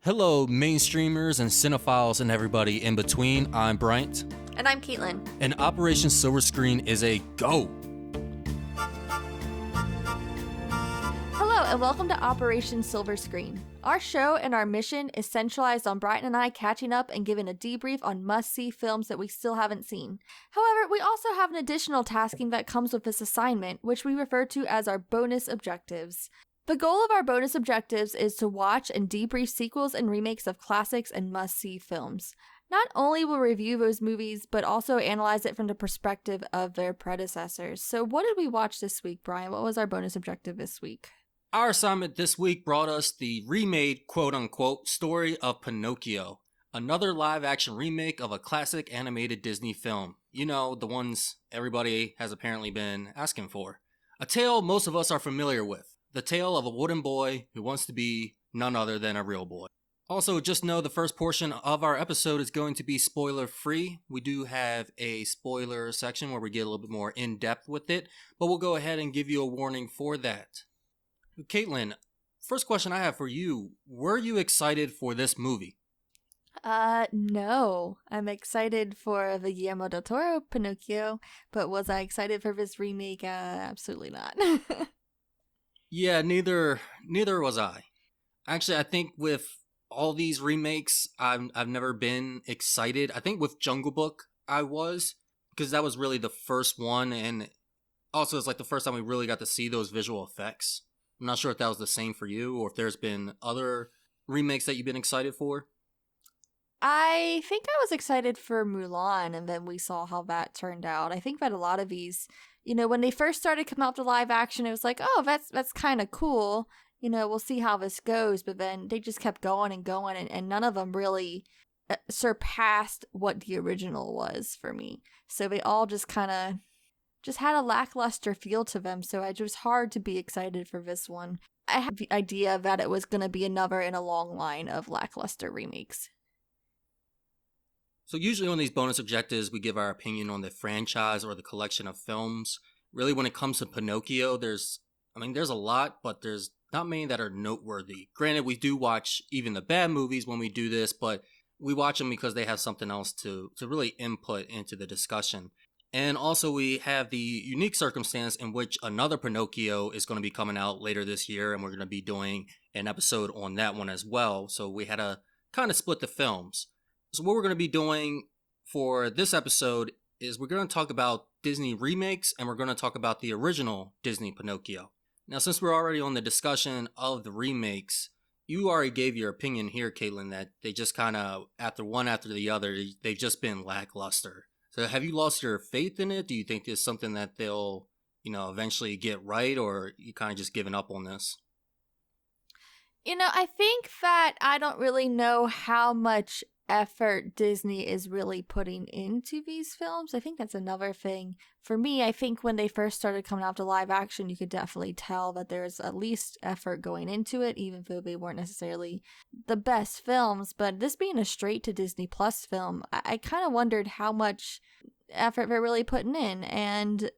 Hello, mainstreamers and cinephiles and everybody in between. I'm Bryant. And I'm Caitlyn. And Operation Silver Screen is a go. Hello, and welcome to Operation Silver Screen. Our show and our mission is centralized on Bryant and I catching up and giving a debrief on must-see films that we still haven't seen. However, we also have an additional tasking that comes with this assignment, which we refer to as our bonus objectives. The goal of our bonus objectives is to watch and debrief sequels and remakes of classics and must-see films. Not only will we review those movies, but also analyze it from the perspective of their predecessors. So what did we watch this week, Brian? What was our bonus objective this week? Our assignment this week brought us the remade, quote-unquote, story of Pinocchio, another live-action remake of a classic animated Disney film. You know, the ones everybody has apparently been asking for. A tale most of us are familiar with. The tale of a wooden boy who wants to be none other than a real boy. Also, just know the first portion of our episode is going to be spoiler-free. We do have a spoiler section where we get a little bit more in-depth with it, but we'll go ahead and give you a warning for that. Caitlyn, first question I have for you, were you excited for this movie? No. I'm excited for the Guillermo del Toro Pinocchio, but was I excited for this remake? Absolutely not. Yeah, neither was I. Actually, I think with all these remakes, I've never been excited. I think with Jungle Book, I was, because that was really the first one, and also it's like the first time we really got to see those visual effects. I'm not sure if that was the same for you, or if there's been other remakes that you've been excited for. I think I was excited for Mulan, and then we saw how that turned out. I think that a lot of these, when they first started coming out to live action, it was like, oh, that's kind of cool. We'll see how this goes. But then they just kept going and going, and none of them really surpassed what the original was for me. So they all just kind of just had a lackluster feel to them. So it was hard to be excited for this one. I had the idea that it was going to be another in a long line of lackluster remakes. So usually on these bonus objectives, we give our opinion on the franchise or the collection of films. Really, when it comes to Pinocchio, there's a lot, but there's not many that are noteworthy. Granted, we do watch even the bad movies when we do this, but we watch them because they have something else to really input into the discussion. And also we have the unique circumstance in which another Pinocchio is going to be coming out later this year, and we're going to be doing an episode on that one as well. So we had to kind of split the films. So what we're going to be doing for this episode is we're going to talk about Disney remakes, and we're going to talk about the original Disney Pinocchio. Now, since we're already on the discussion of the remakes, you already gave your opinion here, Caitlyn, that they just kind of, after the other, they've just been lackluster. So have you lost your faith in it? Do you think it's something that they'll, eventually get right, or you kind of just given up on this? I think that I don't really know how much effort Disney is really putting into these films. I think that's another thing. For me, I think when they first started coming out to live action, you could definitely tell that there's at least effort going into it, even though they weren't necessarily the best films. But this being a straight to Disney Plus film, I kind of wondered how much effort they're really putting in. And,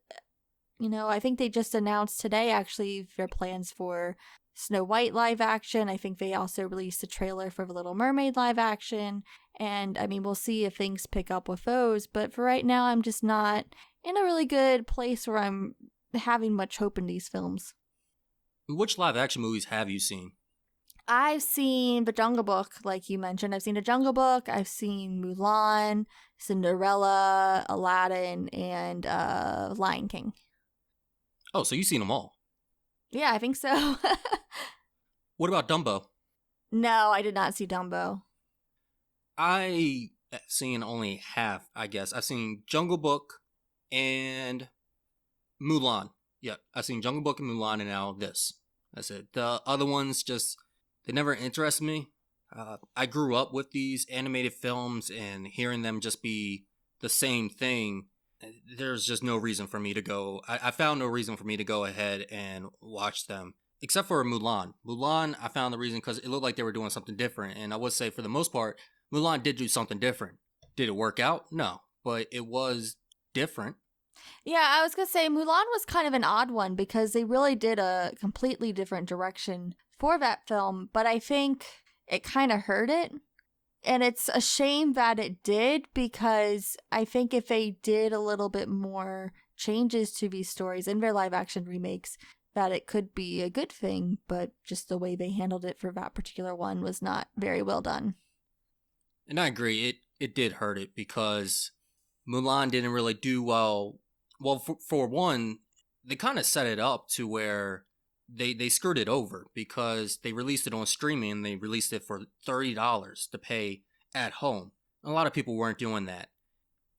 I think they just announced today, actually, their plans for Snow White live action. I think they also released a trailer for The Little Mermaid live action. And we'll see if things pick up with those. But for right now, I'm just not in a really good place where I'm having much hope in these films. Which live action movies have you seen? I've seen The Jungle Book, like you mentioned. I've seen The Jungle Book. I've seen Mulan, Cinderella, Aladdin, and Lion King. Oh, so you've seen them all? Yeah, I think so. What about Dumbo? No, I did not see Dumbo. I have seen only half, I guess. I've seen Jungle Book and Mulan. Yeah, I've seen Jungle Book and Mulan, and now this. That's it. The other ones they never interest me. I grew up with these animated films, and hearing them just be the same thing, there's just no reason for me to go. I found no reason for me to go ahead and watch them, except for Mulan. Mulan, I found the reason because it looked like they were doing something different, and I would say for the most part, Mulan did do something different. Did it work out? No, but it was different. Yeah, I was going to say Mulan was kind of an odd one because they really did a completely different direction for that film, but I think it kind of hurt it. And it's a shame that it did, because I think if they did a little bit more changes to these stories in their live action remakes, that it could be a good thing, but just the way they handled it for that particular one was not very well done. And I agree, it did hurt it because Mulan didn't really do well. Well, for one, they kind of set it up to where they screwed it over because they released it on streaming and they released it for $30 to pay at home. A lot of people weren't doing that.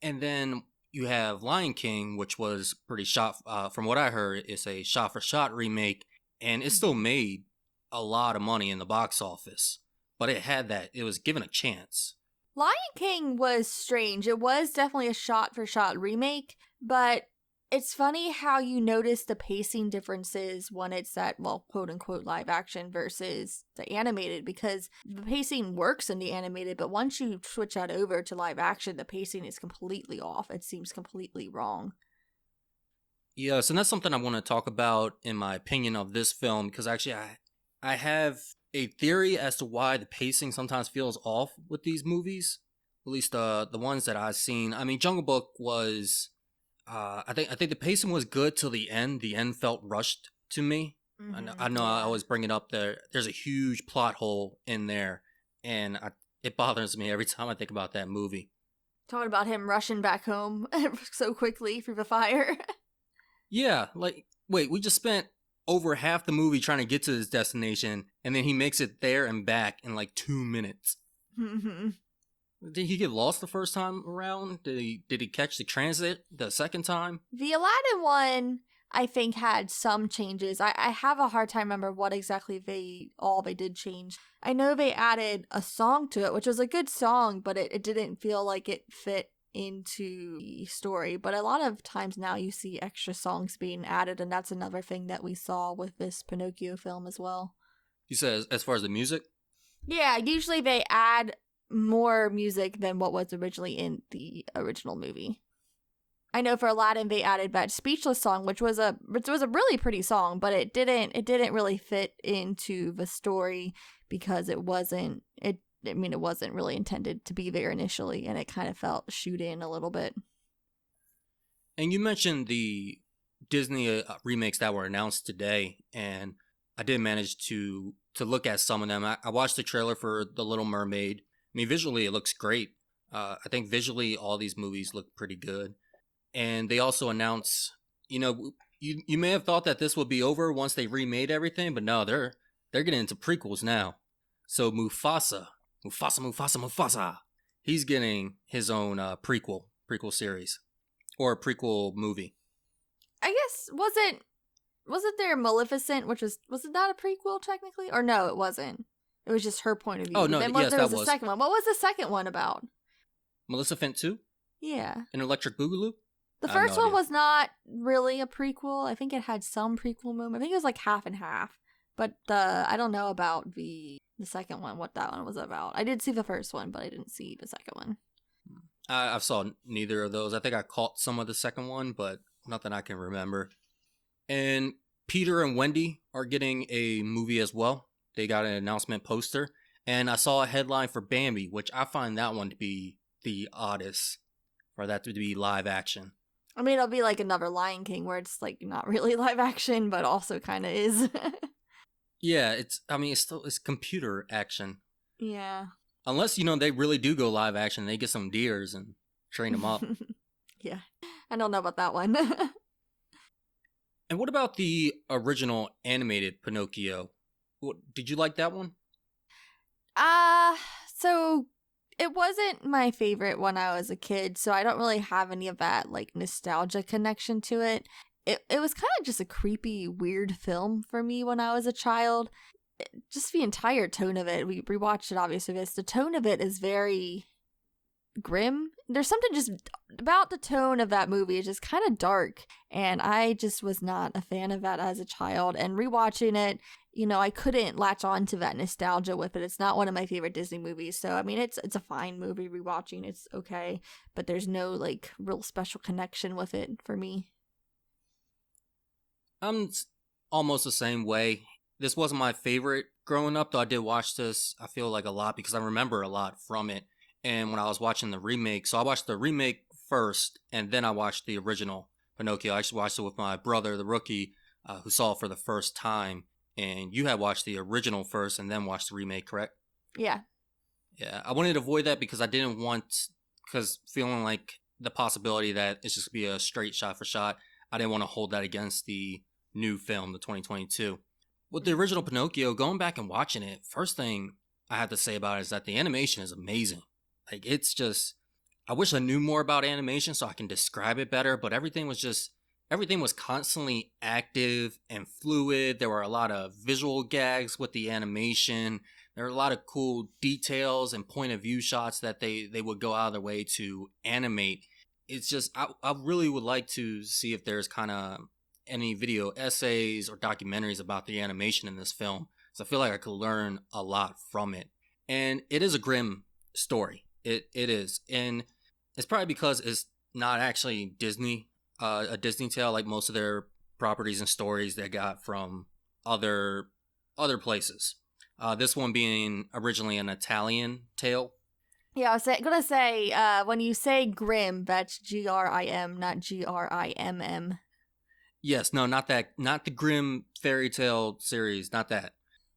And then you have Lion King, which was pretty shot, from what I heard, it's a shot for shot remake, and it still made a lot of money in the box office. But it was given a chance. Lion King was strange. It was definitely a shot for shot remake, but it's funny how you notice the pacing differences when it's that, well, quote unquote live action versus the animated, because the pacing works in the animated, but once you switch that over to live action, the pacing is completely off. It seems completely wrong. Yes, and that's something I want to talk about in my opinion of this film, because actually I have a theory as to why the pacing sometimes feels off with these movies, at least the ones that I've seen. I mean, Jungle Book was... I think the pacing was good till the end. The end felt rushed to me. Mm-hmm, I know I always bring it up there. There's a huge plot hole in there, and it bothers me every time I think about that movie. Talking about him rushing back home so quickly through the fire. Yeah, like, wait, we just spent over half the movie trying to get to his destination, and then he makes it there and back in like 2 minutes. Mm-hmm. Did he get lost the first time around? Did he catch the transit the second time? The Aladdin one, I think, had some changes. I have a hard time remember what exactly they did change. I know they added a song to it, which was a good song, but it didn't feel like it fit into the story. But a lot of times now you see extra songs being added, and that's another thing that we saw with this Pinocchio film as well. You said as far as the music? Yeah, usually they add more music than what was originally in the original movie. I know for Aladdin they added that Speechless song, which was a really pretty song, but it didn't really fit into the story because it wasn't really intended to be there initially, and it kind of felt shoot in a little bit. And you mentioned the Disney remakes that were announced today, and I did manage to look at some of them. I watched the trailer for The Little Mermaid. I mean, visually, it looks great. I think visually, all these movies look pretty good. And they also announced, you may have thought that this would be over once they remade everything, but no, they're getting into prequels now. So Mufasa, he's getting his own prequel series, or a prequel movie. I guess, wasn't there Maleficent, which was it not a prequel technically? Or no, it wasn't. It was just her point of view. Oh, no, then yes, there was that a was. second one. What was the second one about? Maleficent 2? Yeah. An Electric Boogaloo? The first one was not really a prequel. I think it had some prequel moment. I think it was like half and half. But I don't know about the second one, what that one was about. I did see the first one, but I didn't see the second one. I saw neither of those. I think I caught some of the second one, but nothing I can remember. And Peter and Wendy are getting a movie as well. They got an announcement poster. And I saw a headline for Bambi, which I find that one to be the oddest, for that to be live action. I mean, it'll be like another Lion King where it's like not really live action, but also kind of is. Yeah, it's computer action. Yeah. Unless, they really do go live action. They get some deers and train them up. Yeah. I don't know about that one. And what about the original animated Pinocchio? Did you like that one? So it wasn't my favorite when I was a kid, so I don't really have any of that like nostalgia connection to it. It was kind of just a creepy, weird film for me when I was a child. Just the entire tone of it. We rewatched it, obviously. The tone of it is very grim. There's something just about the tone of that movie. It's just kind of dark, and I just was not a fan of that as a child. And rewatching it, I couldn't latch on to that nostalgia with it. It's not one of my favorite Disney movies, so I mean, it's a fine movie. Rewatching, it's okay, but there's no like real special connection with it for me. I'm almost the same way. this wasn't my favorite growing up, though I did watch this, I feel like, a lot because I remember a lot from it. And when I was watching the remake, so I watched the remake first, and then I watched the original Pinocchio. I actually watched it with my brother, the rookie, who saw it for the first time. And you had watched the original first and then watched the remake, correct? Yeah. Yeah, I wanted to avoid that because I didn't want, because feeling like the possibility that it's just going to be a straight shot for shot, I didn't want to hold that against the new film, the 2022. With the original Pinocchio, going back and watching it, first thing I have to say about it is that the animation is amazing. Like, it's just, I wish I knew more about animation so I can describe it better, but everything was constantly active and fluid. There were a lot of visual gags with the animation. There are a lot of cool details and point of view shots that they would go out of their way to animate. It's just, I really would like to see if there's kind of any video essays or documentaries about the animation in this film, because I feel like I could learn a lot from it. And it is a grim story. It is. And it's probably because it's not actually Disney, a Disney tale like most of their properties and stories they got from other places. This one being originally an Italian tale. Yeah, I was gonna say, when you say grim, that's Grim, not Grimm. Yes, no, not that, not the grim fairy tale series, not that.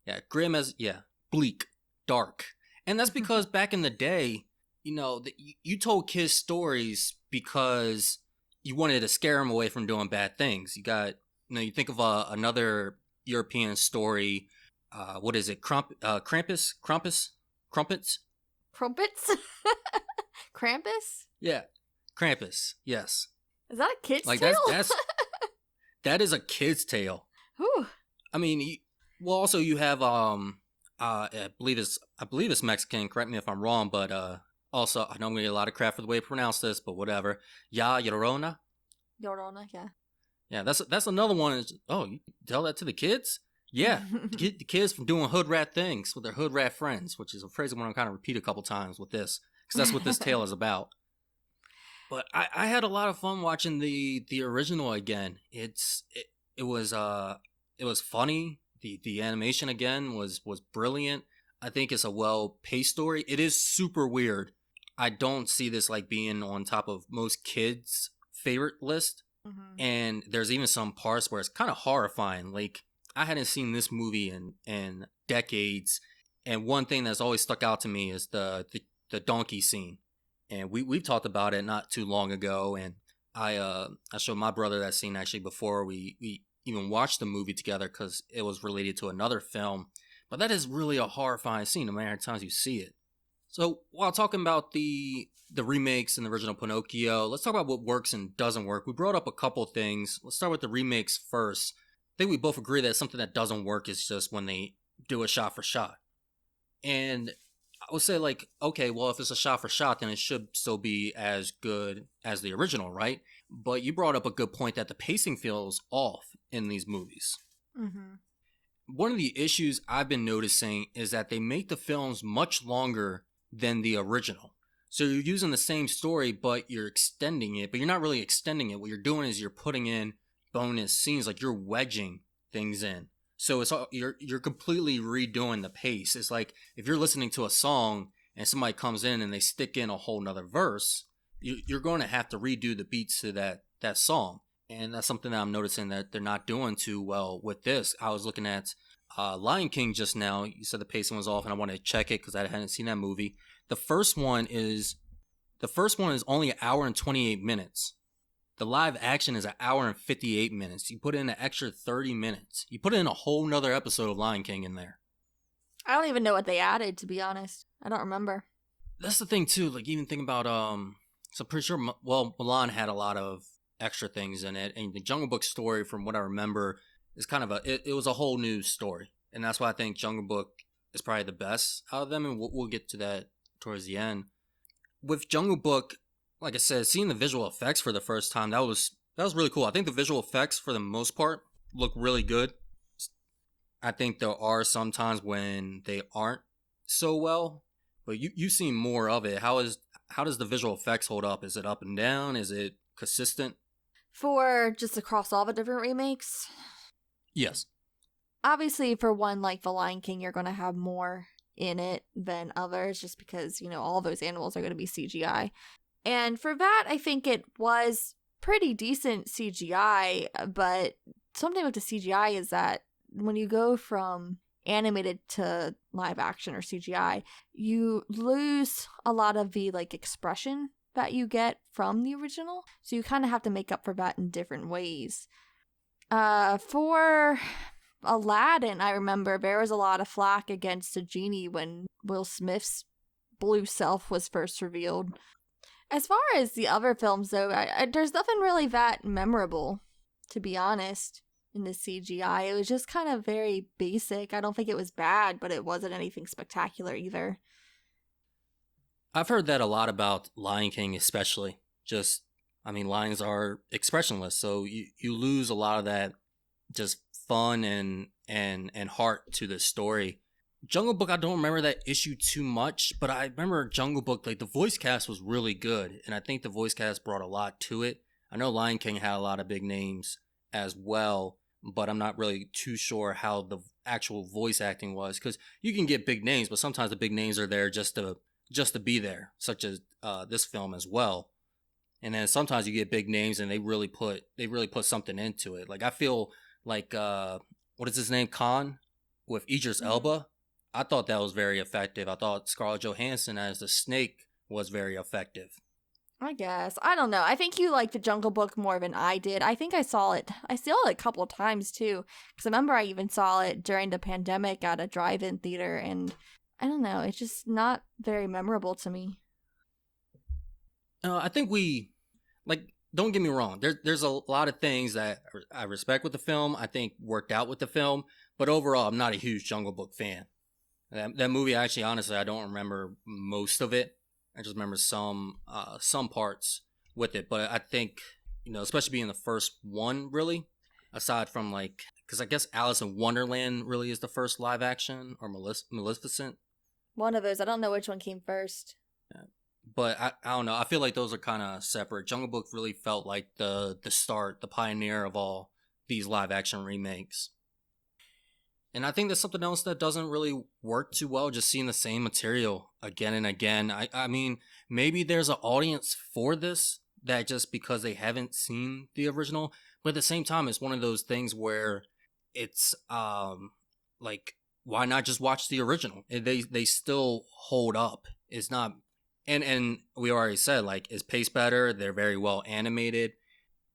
Yeah, grim as, yeah, bleak, dark. And that's because back in the day, you told kids stories because you wanted to scare them away from doing bad things. You got, you think of another European story. What is it? Krampus? Crumpets? Crumpets? Krampus? Yeah, Krampus. Yes. Is that a kid's like tale? that is a kid's tale. Whew. I mean, well, also you have I believe it's Mexican. Correct me if I'm wrong, but also I know I'm gonna get a lot of crap for the way I pronounce this, but whatever. Ya Llorona. Llorona, yeah. Yeah, that's another one. Oh, you tell that to the kids? Yeah, get the kids from doing hood rat things with their hood rat friends, which is a phrase I'm going to kind of repeat a couple times with this, because that's what this tale is about. But I had a lot of fun watching the original again. It was funny. The animation again was brilliant. I think it's a well paced story. It is super weird. I don't see this like being on top of most kids' favorite list. Mm-hmm. And there's even some parts where it's kind of horrifying. Like, I hadn't seen this movie in decades, and one thing that's always stuck out to me is the donkey scene. And we've talked about it not too long ago, and I showed my brother that scene actually before we even watched the movie together because it was related to another film. But that is really a horrifying scene no matter how many times you see it. So while talking about the remakes and the original Pinocchio, let's talk about what works and doesn't work. We brought up a couple things. Let's start with the remakes first. I think we both agree that something that doesn't work is just when they do a shot for shot. And I would say, like, okay, well, if it's a shot for shot, then it should still be as good as the original, right? But you brought up a good point that the pacing feels off in these movies. Mm-hmm. One of the issues I've been noticing is that they make the films much longer than the original. So you're using the same story, but you're extending it, but you're not really extending it. What you're doing is you're putting in bonus scenes, like you're wedging things in. So it's all, you're completely redoing the pace. It's like if you're listening to a song and somebody comes in and they stick in a whole nother verse, you're going to have to redo the beats to that song. And that's something that I'm noticing that they're not doing too well with this. I was looking at Lion King just now. You said the pacing was off, and I wanted to check it because I hadn't seen that movie. The first one is only an hour and 28 minutes. The live action is an hour and 58 minutes. You put in an extra 30 minutes. You put in a whole nother episode of Lion King in there. I don't even know what they added, to be honest. I don't remember. That's the thing too. Like, even think about so I'm pretty sure Mulan had a lot of extra things in it, and the Jungle Book story, from what I remember, is kind of it was a whole new story, and that's why I think Jungle Book is probably the best out of them, and we'll get to that towards the end. With Jungle Book, like I said, seeing the visual effects for the first time, that was really cool. I think the visual effects, for the most part, look really good. I think there are some times when they aren't so well, but you've seen more of it. How does the visual effects hold up? Is it up and down? Is it consistent? For just across all the different remakes? Yes. Obviously, for one like The Lion King, you're going to have more in it than others just because, all those animals are going to be CGI. And for that, I think it was pretty decent CGI, but something with the CGI is that when you go from animated to live action or CGI, you lose a lot of the like expression that you get from the original. So you kind of have to make up for that in different ways. For Aladdin, I remember there was a lot of flack against the genie when Will Smith's blue self was first revealed. As far as the other films, though, there's nothing really that memorable, to be honest, in the CGI. It was just kind of very basic. I don't think it was bad, but it wasn't anything spectacular either. I've heard that a lot about Lion King, especially. Lions are expressionless, so you lose a lot of that just fun and heart to the story. Jungle Book, I don't remember that issue too much, but I remember Jungle Book, like the voice cast was really good, and I think the voice cast brought a lot to it. I know Lion King had a lot of big names as well, but I'm not really too sure how the actual voice acting was, because you can get big names, but sometimes the big names are there just to be there, such as this film as well. And then sometimes you get big names and they really put something into it. Like I feel like what is his name, Khan, with Idris Elba. I thought that was very effective. I thought Scarlett Johansson as the snake was very effective. I guess. I don't know. I think you like the Jungle Book more than I did. I think I saw it a couple of times too. Because I remember I even saw it during the pandemic at a drive-in theater. And I don't know. It's just not very memorable to me. I think don't get me wrong. There's a lot of things that I respect with the film. I think worked out with the film. But overall, I'm not a huge Jungle Book fan. That movie, actually, honestly, I don't remember most of it. I just remember some parts with it. But I think, especially being the first one, really, aside from because I guess Alice in Wonderland really is the first live action, or Maleficent. One of those. I don't know which one came first. Yeah. But I don't know. I feel like those are kind of separate. Jungle Book really felt like the start, the pioneer of all these live action remakes. And I think there's something else that doesn't really work too well, just seeing the same material again and again. I mean, maybe there's an audience for this that just because they haven't seen the original, but at the same time, it's one of those things where it's like, why not just watch the original? They still hold up. It's not, and we already said, like, it's paced better. They're very well animated.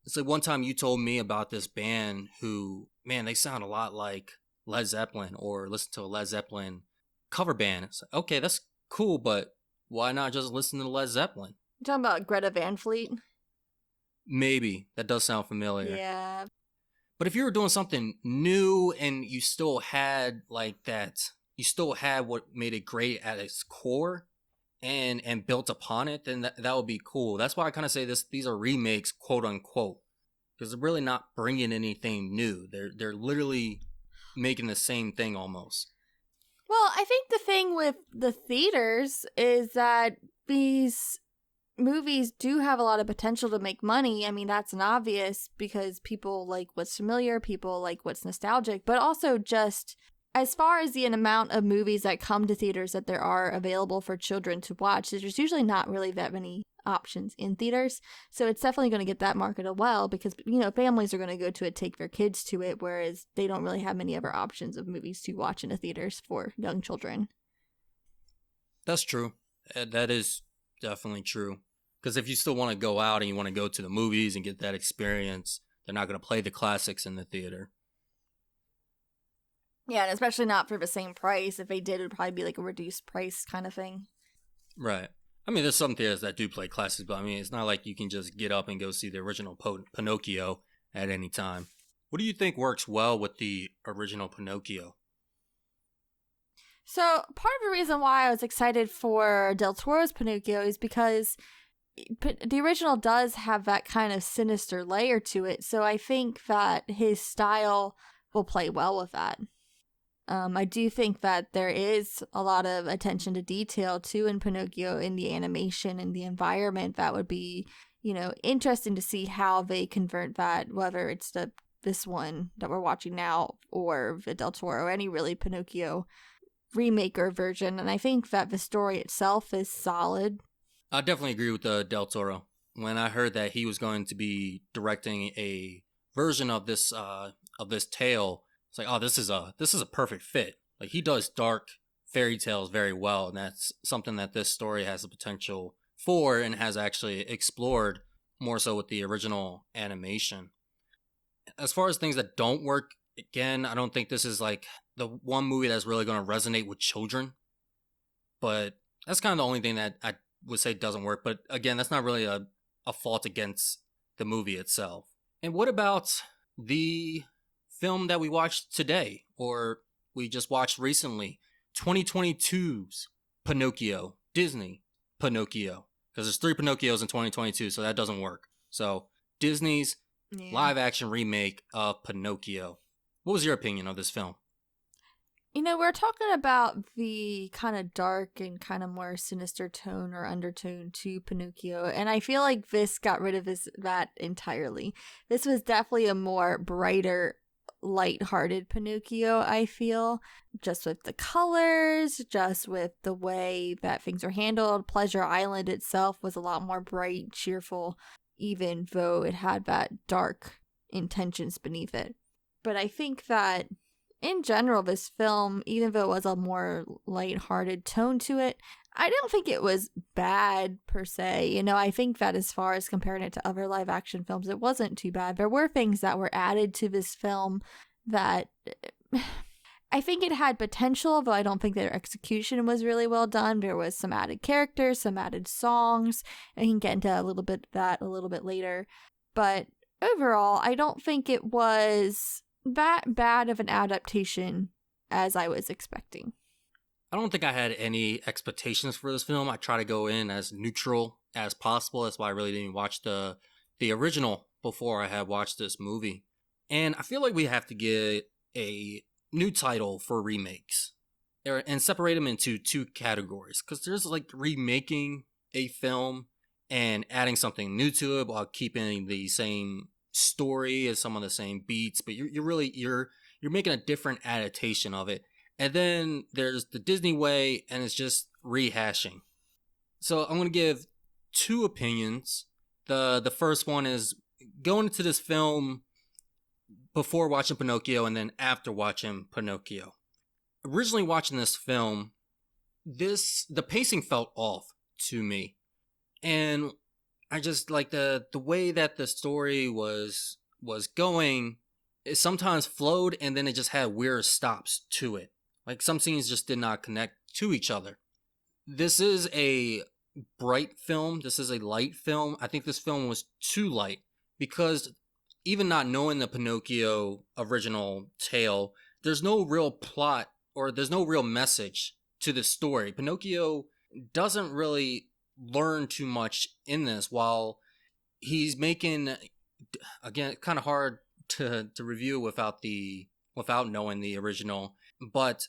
It's like one time you told me about this band who, man, they sound a lot like Led Zeppelin, or listen to a Led Zeppelin cover band. It's like, okay, that's cool, but why not just listen to Led Zeppelin? You're talking about Greta Van Fleet? Maybe. That does sound familiar. Yeah. But if you were doing something new and you still had you still had what made it great at its core and built upon it, then that would be cool. That's why I kind of say these are remakes, quote unquote, because they're really not bringing anything new. They're literally making the same thing almost. Well, I think the thing with the theaters is that these movies do have a lot of potential to make money. I mean, that's an obvious, because people like what's familiar, people like what's nostalgic, but also just as far as the amount of movies that come to theaters that there are available for children to watch, there's usually not really that many options in theaters. So it's definitely going to get that market as well, because, families are going to go to it, take their kids to it, whereas they don't really have many other options of movies to watch in the theaters for young children. That's true. That is definitely true. Because if you still want to go out and you want to go to the movies and get that experience, they're not going to play the classics in the theater. Yeah, and especially not for the same price. If they did, it would probably be like a reduced price kind of thing. Right. I mean, there's some theaters that do play classics, but I mean, it's not like you can just get up and go see the original Pinocchio at any time. What do you think works well with the original Pinocchio? So, part of the reason why I was excited for Del Toro's Pinocchio is because the original does have that kind of sinister layer to it. So, I think that his style will play well with that. I do think that there is a lot of attention to detail too in Pinocchio, in the animation and the environment. That would be, interesting to see how they convert that, whether it's the this one that we're watching now, or Del Toro, or any really Pinocchio remake or version. And I think that the story itself is solid. I definitely agree with Del Toro. When I heard that he was going to be directing a version of this tale, it's like, oh, this is a perfect fit. Like, he does dark fairy tales very well, and that's something that this story has the potential for and has actually explored more so with the original animation. As far as things that don't work, again, I don't think this is like the one movie that's really going to resonate with children. But that's kind of the only thing that I would say doesn't work. But again, that's not really a fault against the movie itself. And what about the film that we watched today, or we just watched recently, 2022's Pinocchio, Disney Pinocchio? Because there's 3 Pinocchios in 2022, so that doesn't work. So Disney's live action remake of Pinocchio. What was your opinion of this film? You know, we're talking about the kind of dark and kind of more sinister tone or undertone to Pinocchio, and I feel like this got rid of that entirely. This was definitely a more brighter, lighthearted Pinocchio, I feel, just with the colors, just with the way that things are handled. Pleasure Island itself was a lot more bright, cheerful, even though it had that dark intentions beneath it. But I think that in general, this film, even though it was a more lighthearted tone to it, I don't think it was bad per se. You know, I think that as far as comparing it to other live action films, it wasn't too bad. There were things that were added to this film that I think it had potential, though I don't think their execution was really well done. There was some added characters, some added songs, and we can get into a little bit of that a little bit later. But overall, I don't think it was that bad of an adaptation as I was expecting. I don't think I had any expectations for this film. I try to go in as neutral as possible. That's why I really didn't watch the original before I had watched this movie. And I feel like we have to get a new title for remakes and separate them into 2 categories, because there's like remaking a film and adding something new to it while keeping the same story as some of the same beats, but you're making a different adaptation of it. And then there's the Disney way, and it's just rehashing. So I'm going to give 2 opinions. The first one is going into this film before watching Pinocchio and then after watching Pinocchio. Originally watching this film, the pacing felt off to me. And I just like the way that the story was going. It sometimes flowed, and then it just had weird stops to it. Like, some scenes just did not connect to each other. This is a bright film. This is a light film. I think this film was too light, because even not knowing the Pinocchio original tale, there's no real plot or there's no real message to the story. Pinocchio doesn't really learn too much in this, while he's making, again, kind of hard to review without knowing the original, but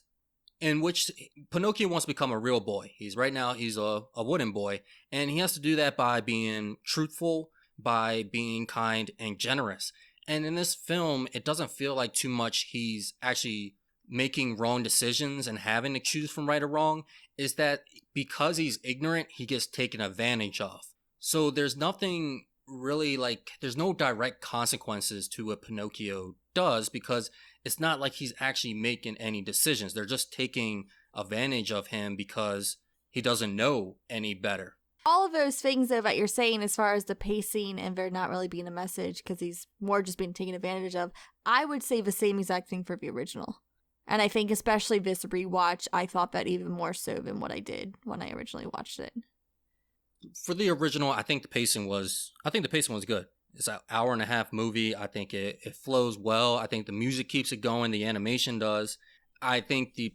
in which Pinocchio wants to become a real boy. He's a wooden boy, and he has to do that by being truthful, by being kind and generous. And in this film, it doesn't feel like too much he's actually making wrong decisions and having to choose from right or wrong. Is that because he's ignorant, he gets taken advantage of. So there's nothing really, like, there's no direct consequences to what Pinocchio does, because it's not like he's actually making any decisions. They're just taking advantage of him because he doesn't know any better. All of those things, though, that you're saying as far as the pacing and there not really being a message because he's more just being taken advantage of, I would say the same exact thing for the original. And I think especially this rewatch, I thought that even more so than what I did when I originally watched it. For the original, I think the pacing was good. It's an hour and a half movie. I think it flows well. I think the music keeps it going. The animation does. I think I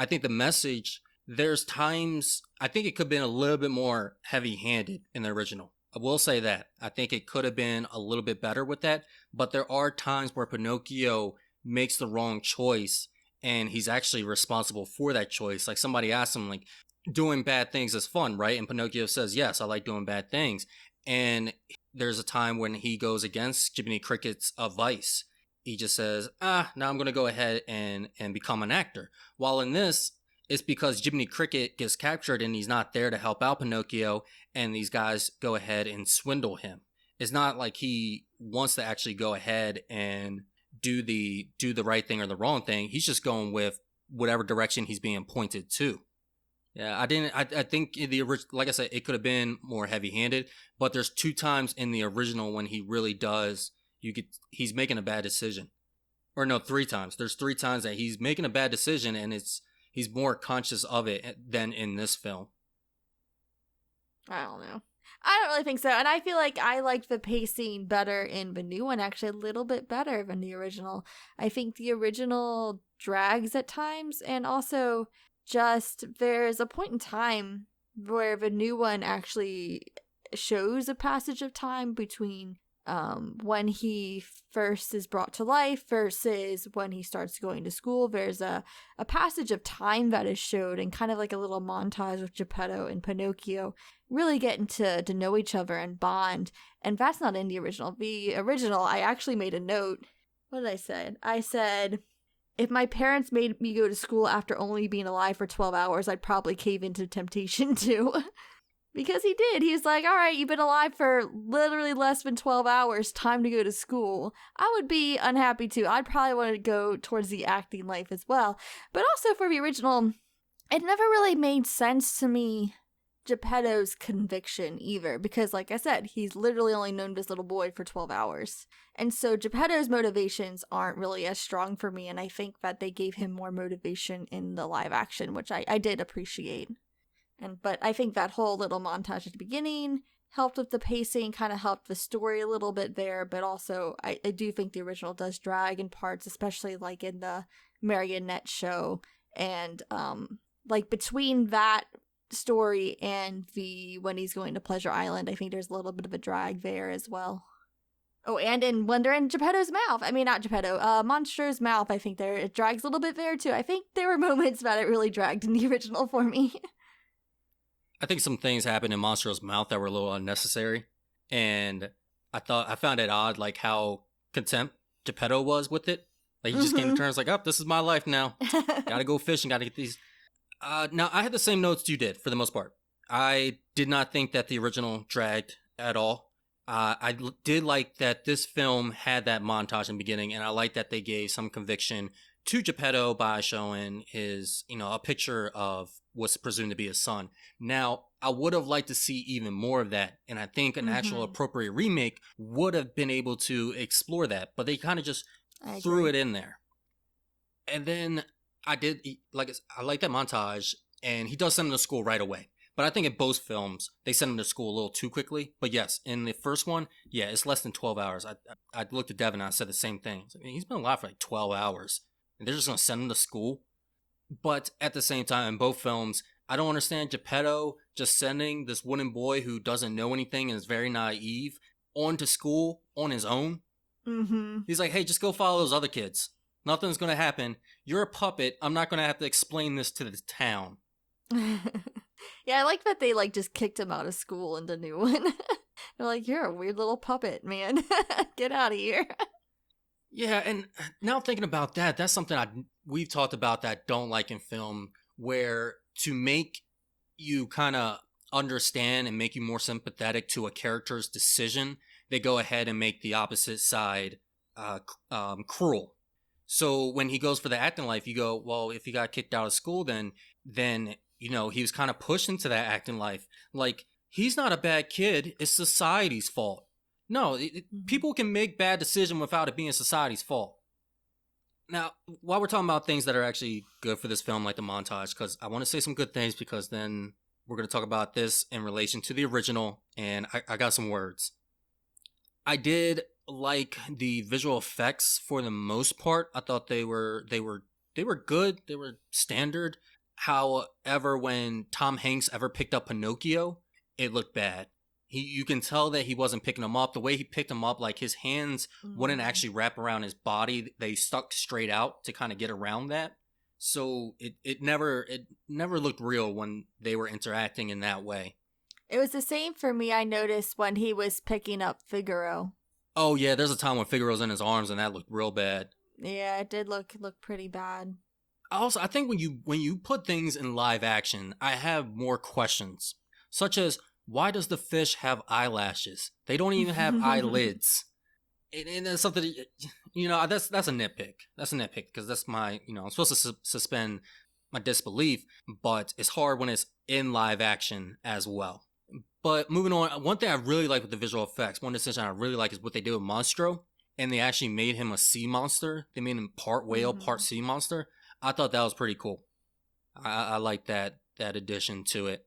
think the message, there's times, I think it could have been a little bit more heavy-handed in the original. I will say that. I think it could have been a little bit better with that. But there are times where Pinocchio makes the wrong choice, and he's actually responsible for that choice. Like, somebody asks him, like, doing bad things is fun, right? And Pinocchio says, yes, I like doing bad things. And there's a time when he goes against Jiminy Cricket's advice. He just says, now I'm going to go ahead and become an actor. While in this, it's because Jiminy Cricket gets captured and he's not there to help out Pinocchio, and these guys go ahead and swindle him. It's not like he wants to actually go ahead and do the right thing or the wrong thing. He's just going with whatever direction he's being pointed to. Yeah, I think in the original, like I said, it could have been more heavy-handed, but there's 2 times in the original when he really does, he's making a bad decision. Or no, 3 times. There's 3 times that he's making a bad decision, and he's more conscious of it than in this film. I don't know. I don't really think so. And I feel like I liked the pacing better in the new one, actually a little bit better than the original. I think the original drags at times, and also just there's a point in time where the new one actually shows a passage of time between when he first is brought to life versus when he starts going to school. There's a passage of time that is showed, and kind of like a little montage with Geppetto and Pinocchio really getting to know each other and bond. And that's not in the original. The original, I actually made a note. What did I say? I said, if my parents made me go to school after only being alive for 12 hours, I'd probably cave into temptation too. Because he did. He was like, all right, you've been alive for literally less than 12 hours. Time to go to school. I would be unhappy too. I'd probably want to go towards the acting life as well. But also for the original, it never really made sense to me, Geppetto's conviction either. Because like I said, he's literally only known this little boy for 12 hours. And so Geppetto's motivations aren't really as strong for me. And I think that they gave him more motivation in the live action, which I did appreciate. But I think that whole little montage at the beginning helped with the pacing, kind of helped the story a little bit there, but also I do think the original does drag in parts, especially like in the marionette show. And like between that story and the when he's going to Pleasure Island, I think there's a little bit of a drag there as well. Oh, and when they're in Geppetto's mouth, I mean, not Geppetto, Monster's mouth, I think it drags a little bit there too. I think there were moments that it really dragged in the original for me. I think some things happened in Monstro's mouth that were a little unnecessary, and I found it odd, like how content Geppetto was with it. Like he just came to terms, like, "Oh, this is my life now. Gotta go fishing. Gotta get these." Now I had the same notes you did for the most part. I did not think that the original dragged at all. I did like that this film had that montage in the beginning, and I like that they gave some conviction to Geppetto by showing his, a picture of what's presumed to be his son. Now, I would have liked to see even more of that, and I think an actual appropriate remake would have been able to explore that, but they kind of just threw it in there. And then I like that montage, and he does send him to school right away. But I think in both films, they send him to school a little too quickly. But yes, in the first one, yeah, it's less than 12 hours. I looked at Devin and I said the same thing. I mean, he's been alive for like 12 hours. And they're just going to send him to school. But at the same time, in both films, I don't understand Geppetto just sending this wooden boy who doesn't know anything and is very naive on to school on his own. Mm-hmm. He's like, hey, just go follow those other kids. Nothing's going to happen. You're a puppet. I'm not going to have to explain this to the town. Yeah, I like that they just kicked him out of school in the new one. They're like, you're a weird little puppet, man. Get out of here. Yeah, and now thinking about that, that's something we've talked about that I don't like in film, where to make you kind of understand and make you more sympathetic to a character's decision, they go ahead and make the opposite side cruel. So when he goes for the acting life, you go, well, if he got kicked out of school, then he was kind of pushed into that acting life. Like, he's not a bad kid. It's society's fault. No, people can make bad decisions without it being society's fault. Now, while we're talking about things that are actually good for this film, like the montage, because I want to say some good things, because then we're going to talk about this in relation to the original, and I got some words. I did like the visual effects for the most part. I thought they were good. They were standard. However, when Tom Hanks ever picked up Pinocchio, it looked bad. You can tell that he wasn't picking him up. The way he picked him up, like his hands wouldn't actually wrap around his body. They stuck straight out to kind of get around that. So it never looked real when they were interacting in that way. It was the same for me, I noticed, when he was picking up Figaro. Oh yeah, there's a time when Figaro's in his arms and that looked real bad. Yeah, it did look pretty bad. Also, I think when you put things in live action, I have more questions, such as why does the fish have eyelashes? They don't even have eyelids. And that's something, that's a nitpick. That's a nitpick because that's my, I'm supposed to suspend my disbelief, but it's hard when it's in live action as well. But moving on, one thing I really like with the visual effects, one decision I really like is what they did with Monstro, and they actually made him a sea monster. They made him part whale, part sea monster. I thought that was pretty cool. I like that addition to it.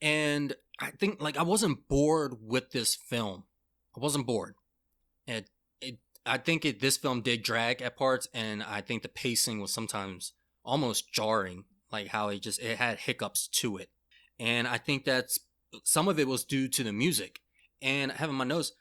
And I think, I wasn't bored with this film. I wasn't bored. I think this film did drag at parts, and I think the pacing was sometimes almost jarring, like how it had hiccups to it. And I think that's some of it was due to the music. And I have in my notes,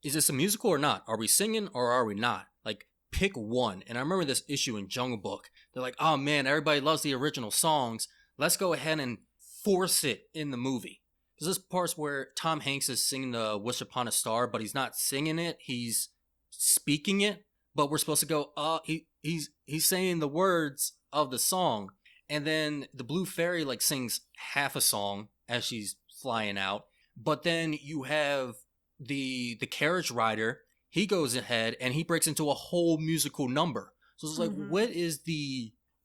is this a musical or not? Are we singing or are we not? Like, pick one. And I remember this issue in Jungle Book. They're like, oh man, everybody loves the original songs. Let's go ahead and force it in the movie. There's this parts where Tom Hanks is singing the Wish Upon a Star, but he's not singing it. He's speaking it. But we're supposed to go, he's saying the words of the song. And then the Blue Fairy sings half a song as she's flying out. But then you have the carriage rider. He goes ahead and he breaks into a whole musical number. So it's like,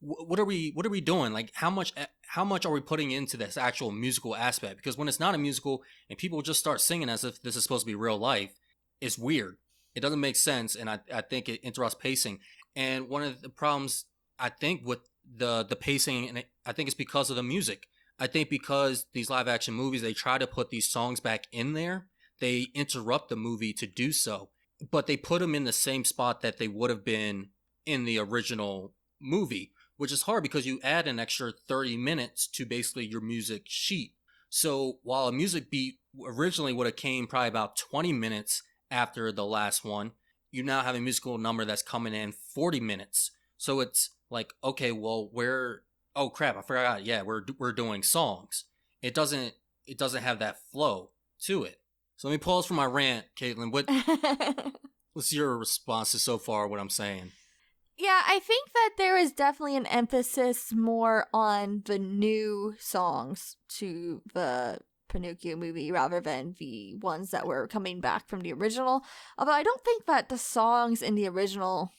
what are we doing? How much are we putting into this actual musical aspect? Because when it's not a musical and people just start singing as if this is supposed to be real life, it's weird. It doesn't make sense, and I think it interrupts pacing. And one of the problems I think with the pacing, and I think it's because of the music. I think because these live action movies, they try to put these songs back in there, they interrupt the movie to do so, but they put them in the same spot that they would have been in the original movie, which is hard because you add an extra 30 minutes to basically your music sheet. So while a music beat originally would have came probably about 20 minutes after the last one, you now have a musical number that's coming in 40 minutes. So it's like, okay, well, oh crap, I forgot. Yeah, we're doing songs. It doesn't have that flow to it. So let me pause for my rant, Caitlyn. What's your responses so far? What I'm saying? Yeah, I think that there is definitely an emphasis more on the new songs to the Pinocchio movie rather than the ones that were coming back from the original. Although I don't think that the songs in the original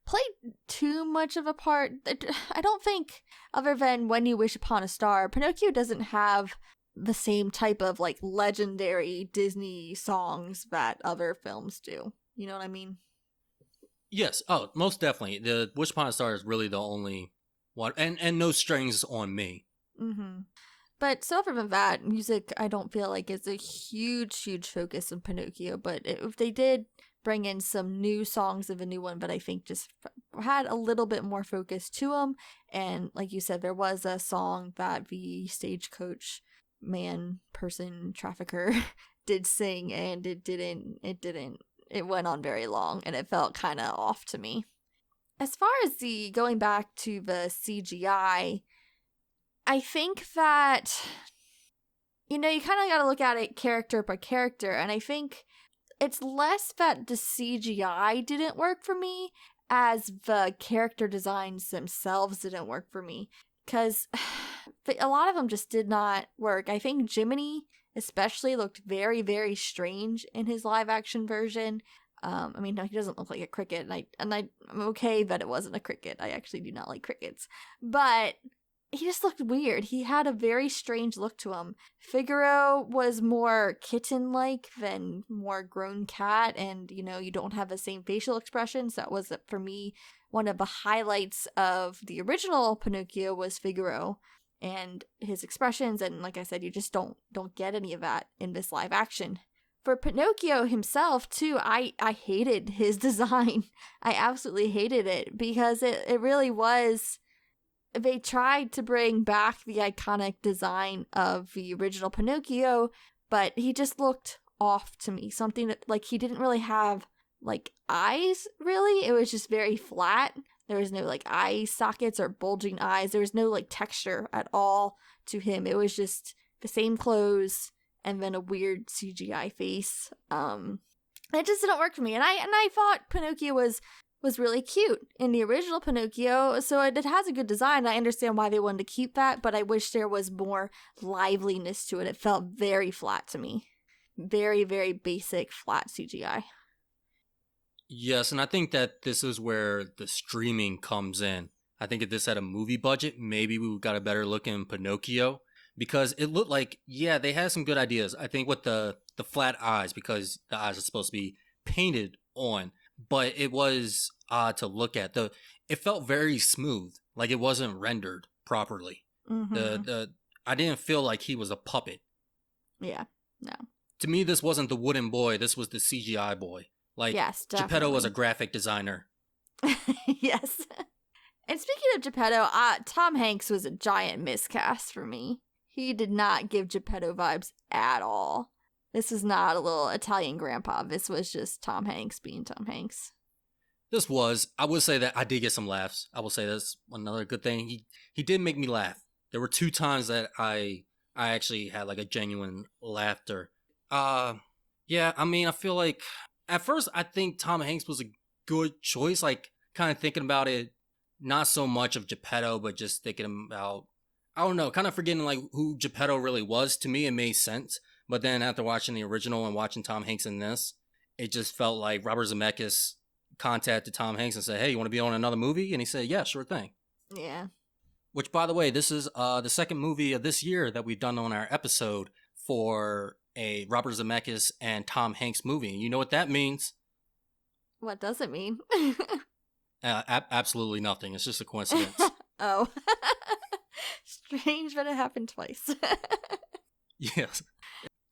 played too much of a part. I don't think, other than When You Wish Upon a Star, Pinocchio doesn't have the same type of legendary Disney songs that other films do. You know what I mean? Yes. Oh, most definitely. The Wish Upon a Star is really the only one, and No Strings on Me. Mm-hmm. But so other than that, music I don't feel like is a huge focus in Pinocchio. But if they did bring in some new songs of a new one, but I think just had a little bit more focus to them. And like you said, there was a song that the stagecoach person trafficker did sing, and it went on very long, and it felt kind of off to me. As far as the going back to the CGI, I think that, you kind of got to look at it character by character, and I think it's less that the CGI didn't work for me as the character designs themselves didn't work for me, because a lot of them just did not work. I think Jiminy especially looked very, very strange in his live action version. I mean, no, he doesn't look like a cricket, and I'm okay that it wasn't a cricket. I actually do not like crickets, but he just looked weird. He had a very strange look to him. Figaro was more kitten-like than more grown cat, and, you don't have the same facial expressions. That was, for me, one of the highlights of the original Pinocchio was Figaro and his expressions, and like I said, you just don't get any of that in this live action. For Pinocchio himself, too, I hated his design. I absolutely hated it, because it really was... They tried to bring back the iconic design of the original Pinocchio, but he just looked off to me. Something that, he didn't really have, eyes, really. It was just very flat. There was no, eye sockets or bulging eyes. There was no, texture at all to him. It was just the same clothes, and then a weird CGI face. It just didn't work for me. And I thought Pinocchio was really cute in the original Pinocchio, so it has a good design. I understand why they wanted to keep that, but I wish there was more liveliness to it. It felt very flat to me. Very, very basic, flat CGI. Yes, and I think that this is where the streaming comes in. I think if this had a movie budget, maybe we got a better look in Pinocchio, because it looked like, yeah, they had some good ideas. I think with the flat eyes, because the eyes are supposed to be painted on, but it was odd to look at. It felt very smooth, like it wasn't rendered properly. Mm-hmm. I didn't feel like he was a puppet. Yeah, no. To me, this wasn't the wooden boy. This was the CGI boy. Like, yes, Geppetto was a graphic designer. Yes. And speaking of Geppetto, Tom Hanks was a giant miscast for me. He did not give Geppetto vibes at all. This is not a little Italian grandpa. This was just Tom Hanks being Tom Hanks. I would say that I did get some laughs. I will say that's another good thing. He did make me laugh. There were 2 times that I actually had like a genuine laughter. Yeah, I mean, I feel like at first I think Tom Hanks was a good choice. Like, kind of thinking about it, not so much of Geppetto, but just thinking about, I don't know, kind of forgetting like who Geppetto really was. To me, it made sense. But then after watching the original and watching Tom Hanks in this, it just felt like Robert Zemeckis contacted Tom Hanks and said, "Hey, you want to be on another movie?" And he said, "Yeah, sure thing." Yeah. Which, by the way, this is the second movie of this year that we've done on our episode for a Robert Zemeckis and Tom Hanks movie. And you know what that means? What does it mean? Absolutely nothing. It's just a coincidence. Oh. Strange that it happened twice. Yes.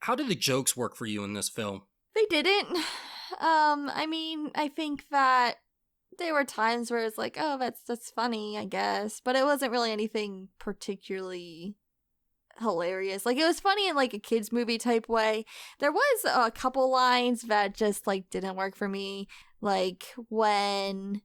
How did the jokes work for you in this film? They didn't. I mean, I think that there were times where it's like, oh, that's funny, I guess. But it wasn't really anything particularly hilarious. Like, it was funny in like a kids movie type way. There was a couple lines that just like didn't work for me. Like when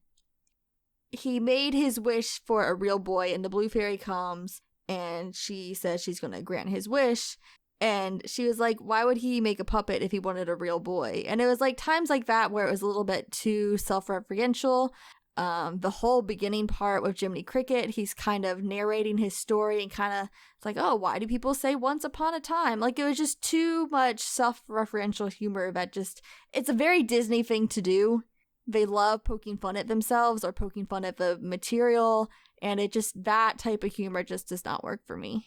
he made his wish for a real boy and the blue fairy comes and she says she's going to grant his wish. And she was like, why would he make a puppet if he wanted a real boy? And it was like times like that where it was a little bit too self-referential. The whole beginning part with Jiminy Cricket, he's kind of narrating his story and kind of, it's like, oh, why do people say once upon a time? Like, it was just too much self-referential humor that just, it's a very Disney thing to do. They love poking fun at themselves or poking fun at the material. And it just, that type of humor just does not work for me.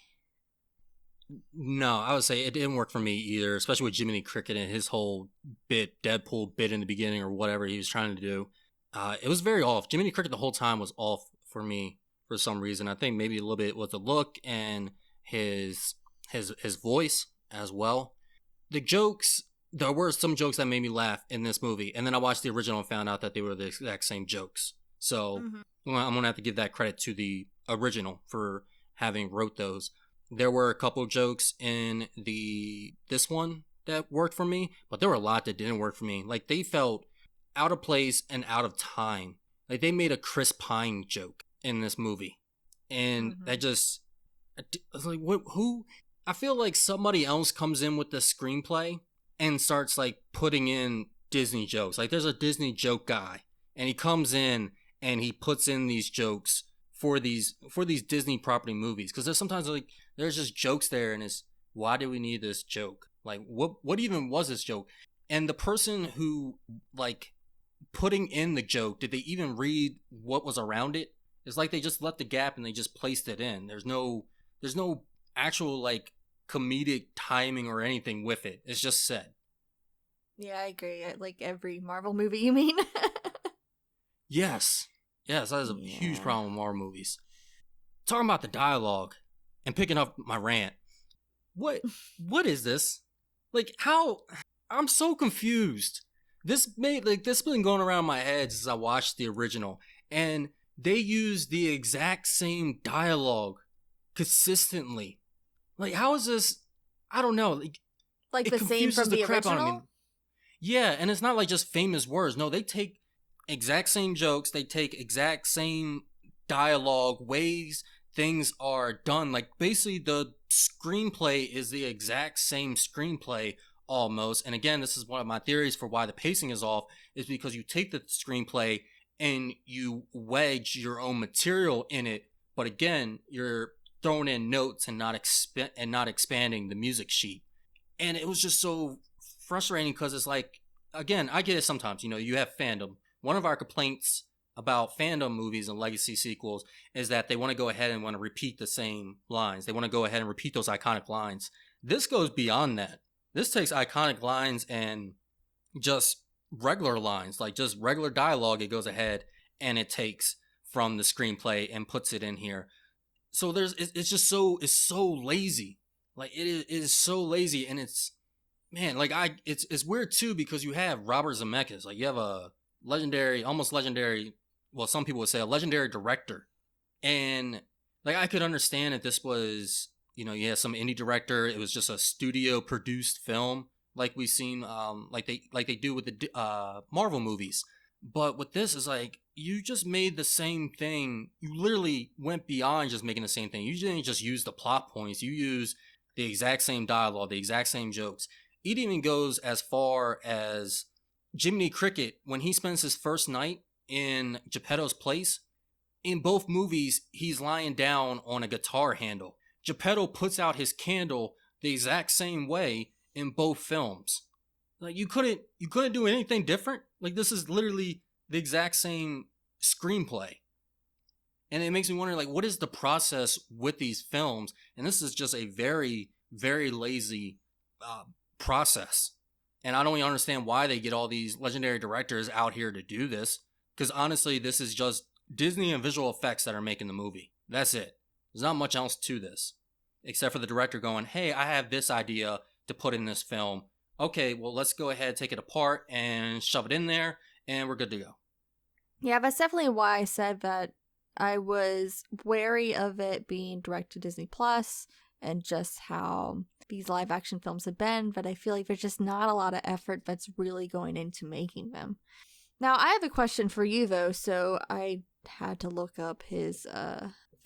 No, I would say it didn't work for me either, especially with Jiminy Cricket and his whole Deadpool bit in the beginning or whatever he was trying to do. It was very off. Jiminy Cricket the whole time was off for me for some reason. I think maybe a little bit with the look and his voice as well. The jokes, there were some jokes that made me laugh in this movie, and then I watched the original and found out that they were the exact same jokes. So I'm going to have to give that credit to the original for having wrote those. There were a couple jokes in this one that worked for me, but there were a lot that didn't work for me. Like, they felt out of place and out of time. Like, they made a Chris Pine joke in this movie, and that just, I was like, who? I feel like somebody else comes in with the screenplay and starts like putting in Disney jokes. Like, there's a Disney joke guy, and he comes in and he puts in these jokes for these Disney property movies, because there's sometimes like there's just jokes there, and it's, why do we need this joke? Like, what even was this joke? And the person who like putting in the joke, did they even read what was around it? It's like they just left the gap and they just placed it in. There's no actual like comedic timing or anything with it. It's just said. Yeah, I agree. Like every Marvel movie, you mean? Yes, that is a huge problem with Marvel movies. Talking about the dialogue and picking up my rant. What is this? Like, how? I'm so confused. This been going around my head since I watched the original, and they use the exact same dialogue consistently. Like, how is this? I don't know. Like the same from the original? Yeah, and it's not like just famous words. No, they take exact same jokes. They take exact same dialogue, ways things are done. Like, basically, the screenplay is the exact same screenplay almost. And again, this is one of my theories for why the pacing is off, is because you take the screenplay and you wedge your own material in it. But again, you're throwing in notes and not expanding the music sheet. And it was just so frustrating because it's like, again, I get it sometimes. You have fandom. One of our complaints about fandom movies and legacy sequels is that they want to go ahead and want to repeat the same lines. They want to go ahead and repeat those iconic lines. This goes beyond that. This takes iconic lines and just regular lines, like just regular dialogue. It goes ahead and it takes from the screenplay and puts it in here. So it's so lazy. Like, it is so lazy, and it's weird too, because you have Robert Zemeckis. Like, you have a legendary, almost legendary, well, some people would say a legendary director. And like, I could understand if this was, you had some indie director, it was just a studio produced film like we've seen, like they do with the Marvel movies. But with this, is like, you just made the same thing. You literally went beyond just making the same thing. You didn't just use the plot points. You use the exact same dialogue, the exact same jokes. It even goes as far as Jiminy Cricket, when he spends his first night in Geppetto's place. In both movies, he's lying down on a guitar handle. Geppetto puts out his candle the exact same way in both films. Like, you couldn't do anything different. Like, this is literally the exact same screenplay. And it makes me wonder, like, what is the process with these films? And this is just a very, very lazy process. And I don't even understand why they get all these legendary directors out here to do this. Because honestly, this is just Disney and visual effects that are making the movie. That's it. There's not much else to this. Except for the director going, hey, I have this idea to put in this film. Okay, well, let's go ahead, take it apart, and shove it in there, and we're good to go. Yeah, that's definitely why I said that I was wary of it being direct to Disney Plus and just how these live action films have been, but I feel like there's just not a lot of effort that's really going into making them. Now, I have a question for you, though, so I had to look up his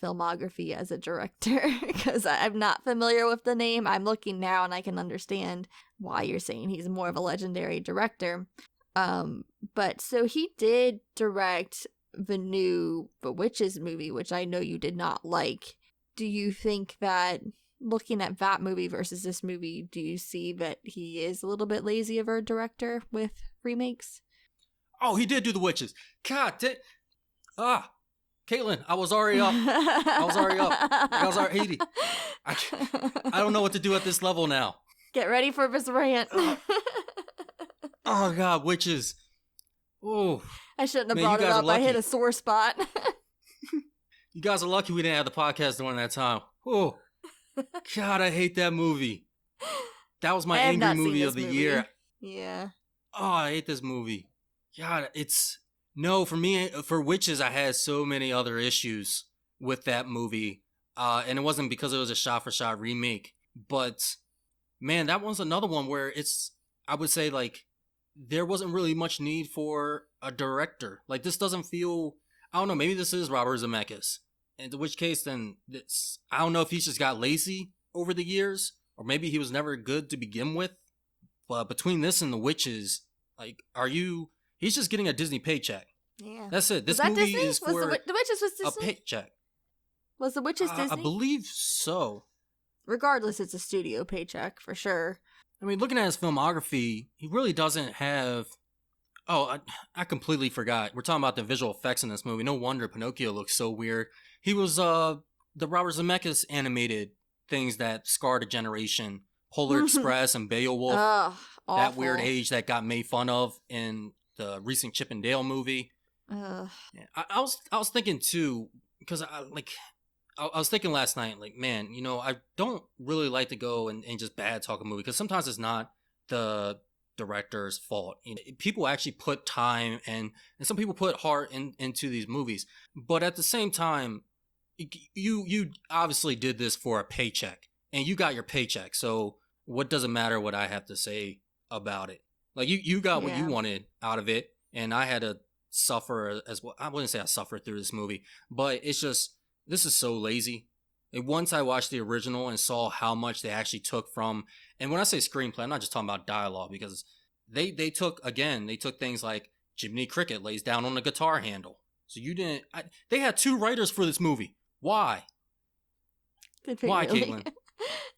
filmography as a director because I'm not familiar with the name. I'm looking now and I can understand why you're saying he's more of a legendary director. But so he did direct the new The Witches movie, which I know you did not like. Do you think that looking at that movie versus this movie, do you see that he is a little bit lazy of a director with remakes? Oh, he did do The Witches. God, Caitlyn, I was already up. I was already 80. I don't know what to do at this level now. Get ready for this rant. Oh, God, Witches. Oh, I shouldn't have brought it up. I hit a sore spot. You guys are lucky we didn't have the podcast during that time. Oh, God, I hate that movie. That was my angry movie of the year. Yeah. Oh, I hate this movie. God, no, for me, for Witches, I had so many other issues with that movie. And it wasn't because it was a shot-for-shot remake. But, man, that one's another one where I would say, like, there wasn't really much need for a director. Like, this doesn't feel, I don't know, maybe this is Robert Zemeckis. In which case, then, I don't know if he's just got lazy over the years, or maybe he was never good to begin with. But between this and The Witches, like, he's just getting a Disney paycheck. Yeah. That's it. This movie Disney? is for The Witches was Disney? a paycheck. Was The Witches Disney? I believe so. Regardless, it's a studio paycheck, for sure. I mean, looking at his filmography, he really doesn't have... Oh, I completely forgot. We're talking about the visual effects in this movie. No wonder Pinocchio looks so weird. He was the Robert Zemeckis animated things that scarred a generation. Polar Express and Beowulf. That weird age that got made fun of in the recent Chip and Dale movie. Yeah, I was thinking too, because I was thinking last night, like, man, I don't really like to go and just bad talk a movie, because sometimes it's not the director's fault. People actually put time and some people put heart into these movies, but at the same time, you obviously did this for a paycheck, and you got your paycheck. So what does it matter what I have to say about it? Like, you got what you wanted out of it, and I had to suffer as well. I wouldn't say I suffered through this movie, but it's just, this is so lazy. And once I watched the original and saw how much they actually took from, and when I say screenplay, I'm not just talking about dialogue, because they took things like Jiminy Cricket lays down on a guitar handle. So they had 2 writers for this movie. Why? Why, really?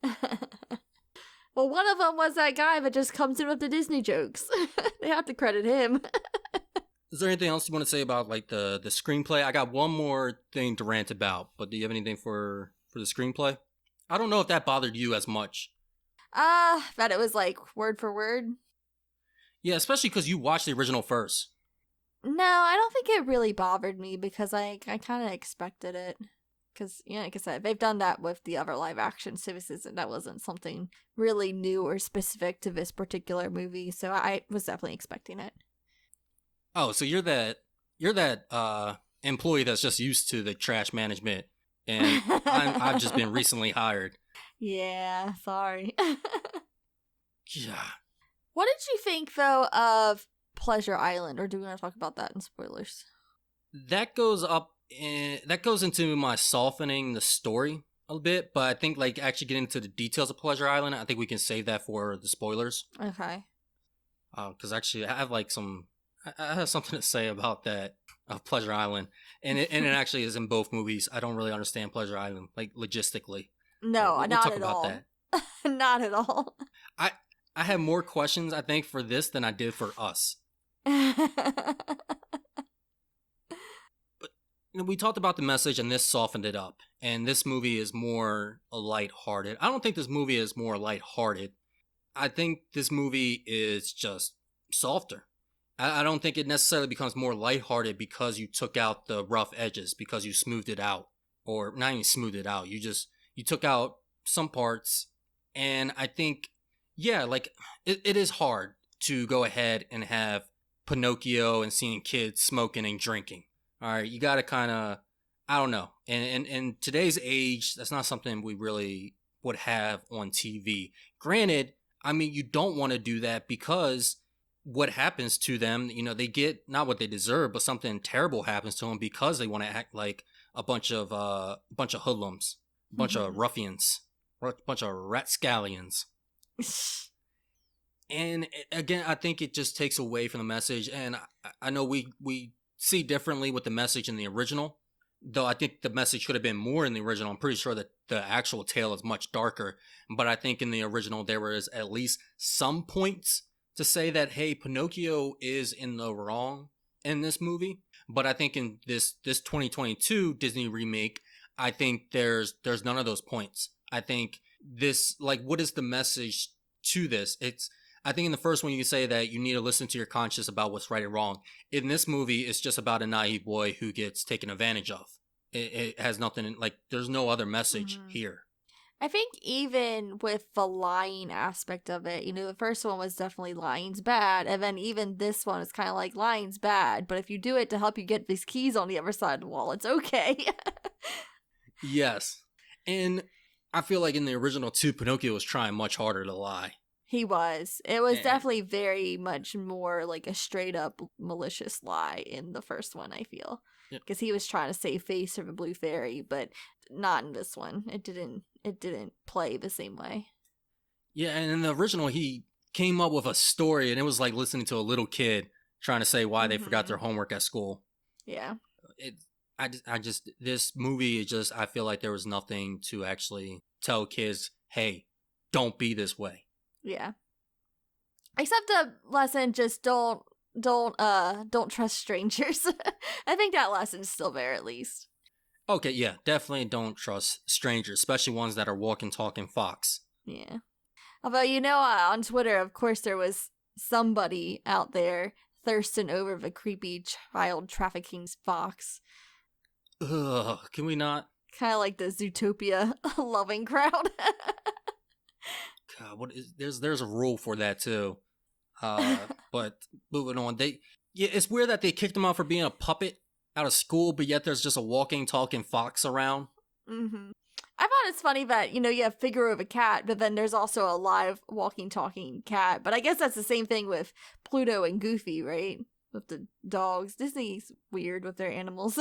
Caitlyn? Well, one of them was that guy that just comes in with the Disney jokes. They have to credit him. Is there anything else you want to say about like the screenplay? I got one more thing to rant about, but do you have anything for the screenplay? I don't know if that bothered you as much. That it was like word for word. Yeah, especially because you watched the original first. No, I don't think it really bothered me because I kind of expected it. Because, like I said, they've done that with the other live action series, and that wasn't something really new or specific to this particular movie, so I was definitely expecting it. Oh, so you're that employee that's just used to the trash management, and I've just been recently hired. Yeah, sorry. Yeah. What did you think, though, of Pleasure Island, or do we want to talk about that in spoilers? That goes into my softening the story a bit, but I think like actually getting into the details of Pleasure Island, I think we can save that for the spoilers. Okay. Because actually I have something to say about that Pleasure Island, and it actually is in both movies. I don't really understand Pleasure Island like logistically. No, we'll not talk at about all. That. Not at all. I have more questions I think for this than I did for Us. We talked about the message, and this softened it up. And this movie is more lighthearted. I don't think this movie is more lighthearted. I think this movie is just softer. I don't think it necessarily becomes more lighthearted because you took out the rough edges, because you smoothed it out. Or not even smoothed it out. You took out some parts. And I think, yeah, like, it is hard to go ahead and have Pinocchio and seeing kids smoking and drinking. All right, you got to kind of, I don't know. And in today's age, that's not something we really would have on TV. Granted, I mean, you don't want to do that because what happens to them, they get not what they deserve, but something terrible happens to them because they want to act like a bunch of hoodlums, a bunch of ruffians, a bunch of rapscallions. And again, I think it just takes away from the message. And I know we see differently with the message in the original, though I think the message should have been more in the original. I'm pretty sure that the actual tale is much darker, but I think in the original there was at least some points to say that, hey, Pinocchio is in the wrong in this movie. But I think in this 2022 Disney remake, I think there's none of those points. I think this, like, what is the message to this? I think in the first one, you can say that you need to listen to your conscience about what's right and wrong. In this movie, it's just about a naive boy who gets taken advantage of. It has nothing, like, there's no other message here. I think even with the lying aspect of it, the first one was definitely lying's bad. And then even this one is kind of like lying's bad. But if you do it to help you get these keys on the other side of the wall, it's okay. Yes. And I feel like in the original too, Pinocchio was trying much harder to lie. He was. It was definitely very much more like a straight up malicious lie in the first one, I feel. Because he was trying to save face for the Blue Fairy, but not in this one. It didn't play the same way. Yeah, and in the original, he came up with a story, and it was like listening to a little kid trying to say why they forgot their homework at school. Yeah. This movie is just, I feel like there was nothing to actually tell kids, hey, don't be this way. Yeah. Except the lesson, just don't trust strangers. I think that lesson's still there at least. Okay, yeah, definitely don't trust strangers, especially ones that are walking, talking fox. Yeah. Although, on Twitter, of course, there was somebody out there thirsting over the creepy child trafficking fox. Ugh, can we not? Kind of like the Zootopia loving crowd. God, what is there's a rule for that too. But moving on, it's weird that they kicked him out for being a puppet out of school, but yet there's just a walking, talking fox around. Mm-hmm. I thought it's funny that, you have Figaro of a cat, but then there's also a live walking, talking cat. But I guess that's the same thing with Pluto and Goofy, right? With the dogs. Disney's weird with their animals.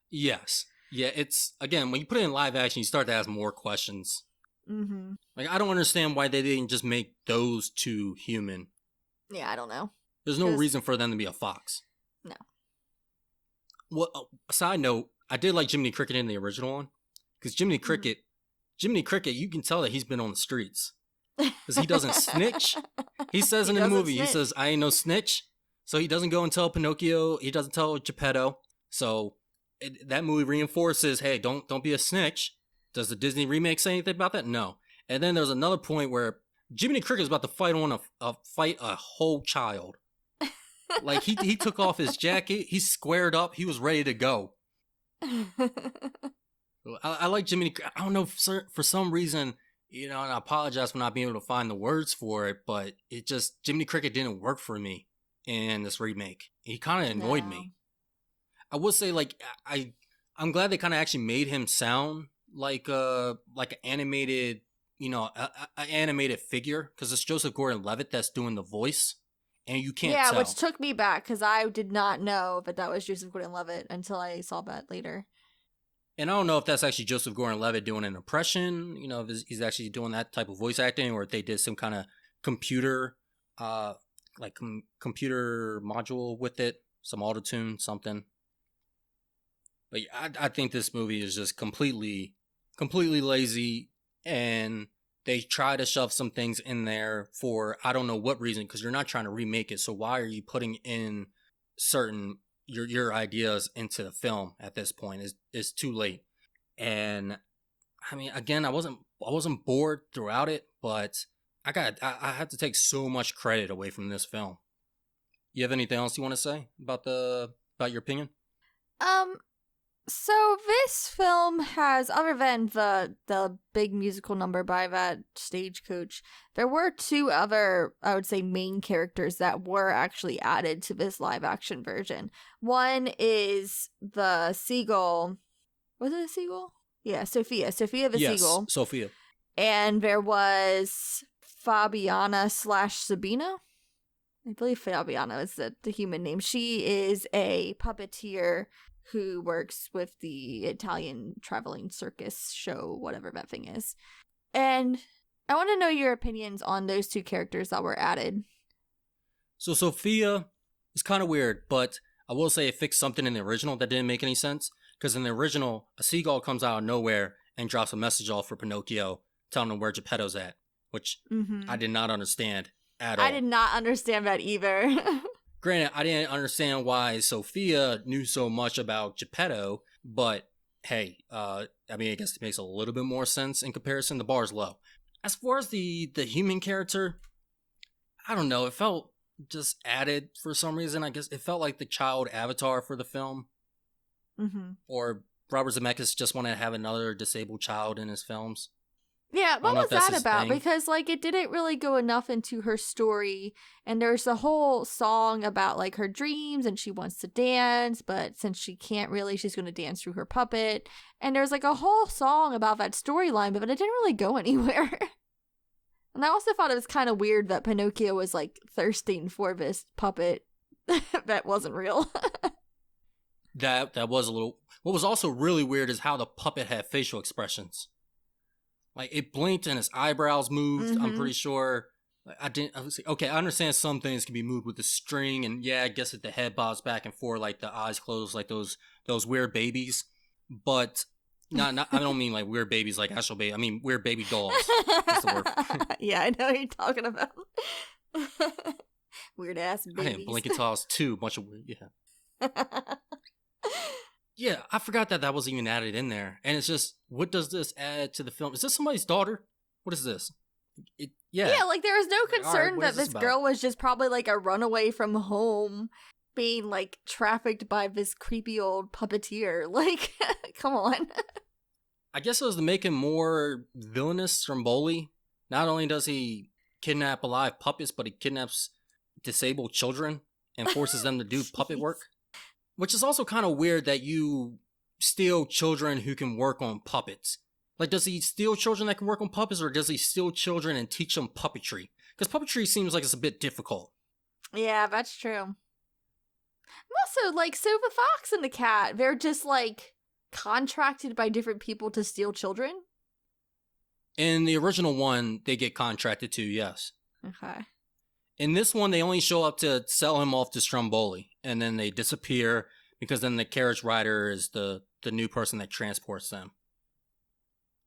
Yes. Yeah, it's, again, when you put it in live action, you start to ask more questions. Mm-hmm. Like, I don't understand why they didn't just make those two human. Yeah, I don't know. There's no reason for them to be a fox. No. Well, side note, I did like Jiminy Cricket in the original one. Because Jiminy Cricket, you can tell that he's been on the streets. Because he doesn't snitch. He says in the movie, he says, I ain't no snitch. So he doesn't go and tell Pinocchio. He doesn't tell Geppetto. So that movie reinforces, hey, don't be a snitch. Does the Disney remake say anything about that? No. And then there's another point where Jiminy Cricket is about to fight a whole child. Like, he took off his jacket. He squared up. He was ready to go. I like Jiminy. I don't know, for some reason, and I apologize for not being able to find the words for it, but Jiminy Cricket didn't work for me in this remake. He kind of annoyed me. I would say, like, I'm glad they kind of actually made him sound like an animated, an animated figure, because it's Joseph Gordon-Levitt that's doing the voice, and you can't tell. Yeah, which took me back, because I did not know that was Joseph Gordon-Levitt until I saw that later. And I don't know if that's actually Joseph Gordon-Levitt doing an impression, if he's actually doing that type of voice acting, or if they did some kind of computer, computer module with it, some auto-tune, something. But I think this movie is just completely lazy, and they try to shove some things in there for I don't know what reason, because you're not trying to remake it. So why are you putting in certain your ideas into the film at this point? Is too late. And I mean, again, I wasn't bored throughout it, but I have to take so much credit away from this film. You have anything else you want to say about your opinion? So this film has, other than the big musical number by that stagecoach, there were two other, I would say, main characters that were actually added to this live action version. One is the seagull. Was it a seagull? Yeah, Sophia. Sophia the seagull. Yes, Sophia. And there was Fabiana/Sabina. I believe Fabiana is the human name. She is a puppeteer who works with the Italian traveling circus show, whatever that thing is. And I want to know your opinions on those two characters that were added. So Sophia is kind of weird, but I will say it fixed something in the original that didn't make any sense. Because in the original, a seagull comes out of nowhere and drops a message off for Pinocchio, telling him where Geppetto's at, which I did not understand at all. I did not understand that either. Granted, I didn't understand why Sophia knew so much about Geppetto, but hey, I guess it makes a little bit more sense in comparison. The bar's low. As far as the human character, I don't know. It felt just added for some reason. I guess it felt like the child avatar for the film. Or Robert Zemeckis just wanted to have another disabled child in his films. Yeah, what was that about? Because, like, it didn't really go enough into her story, and there's a whole song about, like, her dreams, and she wants to dance, but since she can't really, she's going to dance through her puppet, and there's, like, a whole song about that storyline, but it didn't really go anywhere. And I also thought it was kind of weird that Pinocchio was, like, thirsting for this puppet that wasn't real. That was a little... What was also really weird is how the puppet had facial expressions. Like, it blinked and his eyebrows moved. I'm pretty sure. Okay, I understand some things can be moved with the string, and yeah, I guess if the head bobs back and forth, like the eyes closed, like those weird babies. But I don't mean like weird babies like actual baby. I mean weird baby dolls. That's the word. Yeah, I know what you're talking about. Weird ass babies. I didn't blink until I was 2. Bunch of weird. Yeah. Yeah, I forgot that was even added in there. And it's just, what does this add to the film? Is this somebody's daughter? What is this? Yeah, like there was no concern that this girl was just probably like a runaway from home being like trafficked by this creepy old puppeteer. Like, come on. I guess it was to make him more villainous, Stromboli. Not only does he kidnap alive puppets, but he kidnaps disabled children and forces them to do puppet work. Which is also kind of weird that you steal children who can work on puppets. Like, does he steal children that can work on puppets, or does he steal children and teach them puppetry? Because puppetry seems like it's a bit difficult. Yeah, that's true. Also, like, so the fox and the cat, they're just, like, contracted by different people to steal children? In the original one, they get contracted to, yes. Okay. In this one, they only show up to sell him off to Stromboli, and then they disappear because then the carriage rider is the new person that transports them.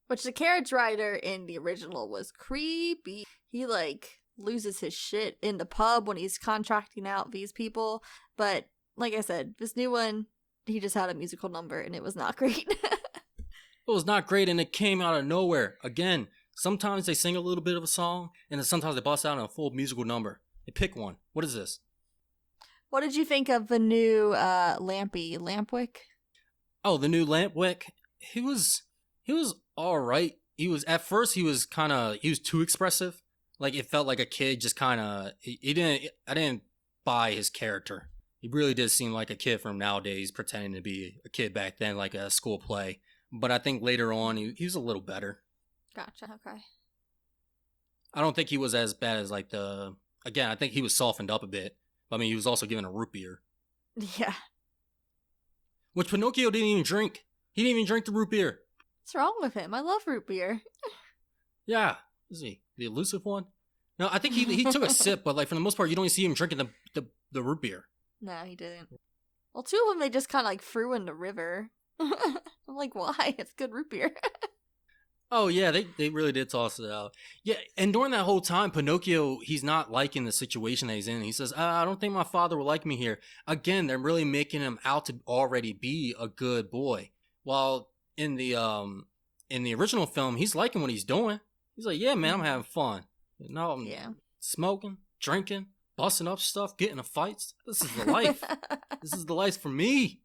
Which the carriage rider in the original was creepy. He, like, loses his shit in the pub when he's contracting out these people. But, like I said, this new one, he just had a musical number, and it was not great. It was not great, and it came out of nowhere. Again, sometimes they sing a little bit of a song, and then sometimes they bust out in a full musical number. They pick one. What is this? What did you think of the new Lampwick? Oh, the new Lampwick. He was all right. At first he was too expressive. Like, it felt like a kid just kind of. I didn't buy his character. He really did seem like a kid from nowadays, pretending to be a kid back then, like a school play. But I think later on, he was a little better. Gotcha, okay. I don't think he was as bad as, like, again, I think he was softened up a bit. I mean, he was also given a root beer. Yeah. Which Pinocchio didn't even drink. He didn't even drink the root beer. What's wrong with him? I love root beer. Yeah. Is he the elusive one? No, I think he took a sip, but, like, for the most part, you don't even see him drinking the root beer. No, he didn't. Well, two of them they just kind of, like, threw in the river. I'm like, why? It's good root beer. Oh, yeah, they really did toss it out. Yeah, and during that whole time, Pinocchio, he's not liking the situation that he's in. He says, I don't think my father will like me here. Again, they're really making him out to already be a good boy. While in the original film, he's liking what he's doing. He's like, yeah, man, I'm having fun. You know, I'm smoking, drinking, busting up stuff, getting in fights. This is the life. This is the life for me.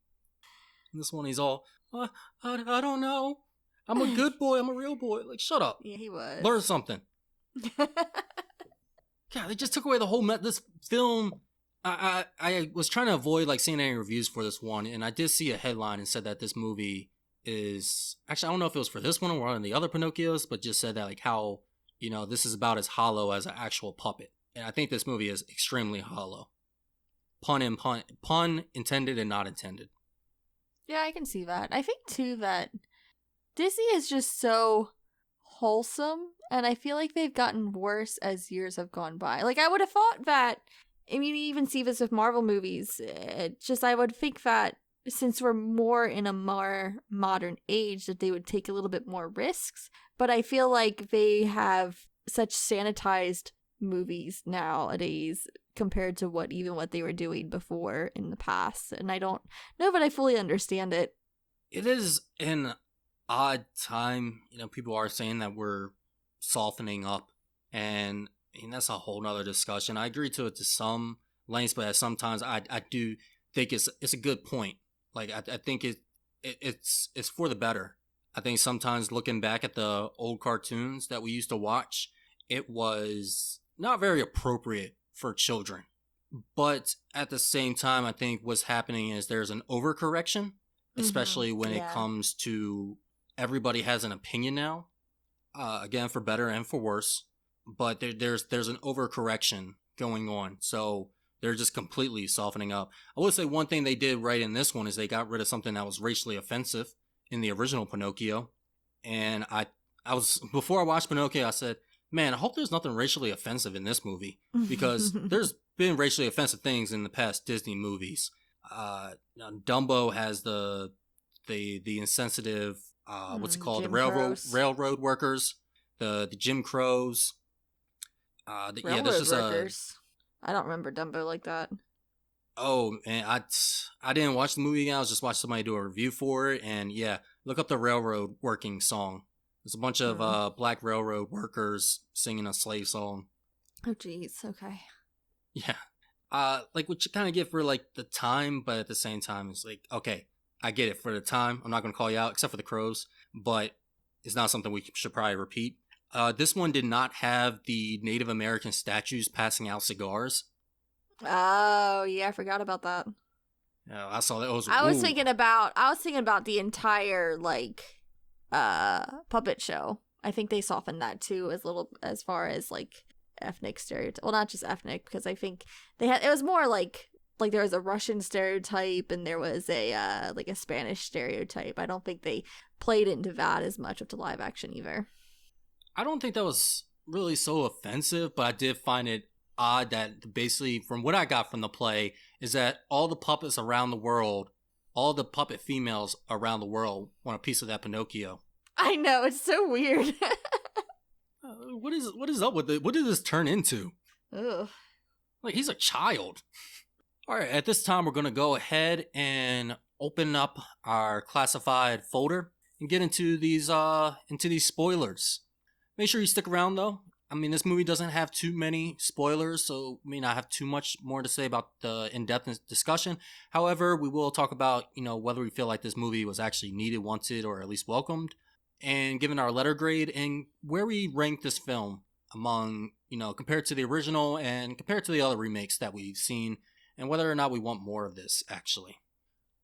And this one, he's all, I don't know. I'm a good boy. I'm a real boy. Like, shut up. Yeah, he was. Learn something. God, they just took away the whole this film. I was trying to avoid, like, seeing any reviews for this one, and I did see a headline and said that this movie is actually, I don't know if it was for this one or one of the other Pinocchios, but just said that, like, how, you know, this is about as hollow as an actual puppet. And I think this movie is extremely hollow. Pun intended and not intended. Yeah, I can see that. I think, too, that Disney is just so wholesome, and I feel like they've gotten worse as years have gone by. Like, I would have thought that, I mean, you even see this with Marvel movies. I would think that since we're more in a more modern age, that they would take a little bit more risks. But I feel like they have such sanitized movies nowadays compared to what they were doing before in the past. And I don't know, but I fully understand it. It is an odd time. You know, people are saying that we're softening up, and I mean, that's a whole nother discussion. I agree to it to some lengths, but sometimes I do think it's a good point. Like, I think it's for the better. I think sometimes looking back at the old cartoons that we used to watch, it was not very appropriate for children. But at the same time, I think what's happening is there's an overcorrection, especially when it comes to everybody has an opinion now. Again, for better and for worse. But there's an overcorrection going on. So they're just completely softening up. I would say one thing they did right in this one is they got rid of something that was racially offensive in the original Pinocchio. And I was, before I watched Pinocchio, I said, man, I hope there's nothing racially offensive in this movie, because there's been racially offensive things in the past Disney movies. Dumbo has the insensitive, what's it called? Railroad workers, the Jim Crows. Railroad workers. I don't remember Dumbo like that. Oh, man, I didn't watch the movie again. I was just watching somebody do a review for it, and yeah, look up the railroad working song. There's a bunch of black railroad workers singing a slave song. Oh, jeez. Okay. Yeah. Like, what you kind of get for, like, the time, but at the same time, it's like, okay, I get it for the time. I'm not going to call you out, except for the crows, but it's not something we should probably repeat. This one did not have the Native American statues passing out cigars. Oh, yeah, I forgot about that. Yeah, I saw that. I was thinking about the entire, like, puppet show. I think they softened that too, as far as, like, ethnic stereotypes. Well, not just ethnic, because I think it was more like like there was a Russian stereotype and there was a like a Spanish stereotype. I don't think they played into that as much with the live action either. I don't think that was really so offensive, but I did find it odd that basically from what I got from the play is that all the puppets around the world, all the puppet females around the world want a piece of that Pinocchio. I know, it's so weird. What is up with it? What did this turn into? Ugh. Like, he's a child. All right, at this time, we're going to go ahead and open up our classified folder and get into these spoilers. Make sure you stick around, though. I mean, this movie doesn't have too many spoilers, so we may not have too much more to say about the in-depth discussion. However, we will talk about, whether we feel like this movie was actually needed, wanted, or at least welcomed, and given our letter grade and where we rank this film among, compared to the original and compared to the other remakes that we've seen, and whether or not we want more of this, actually.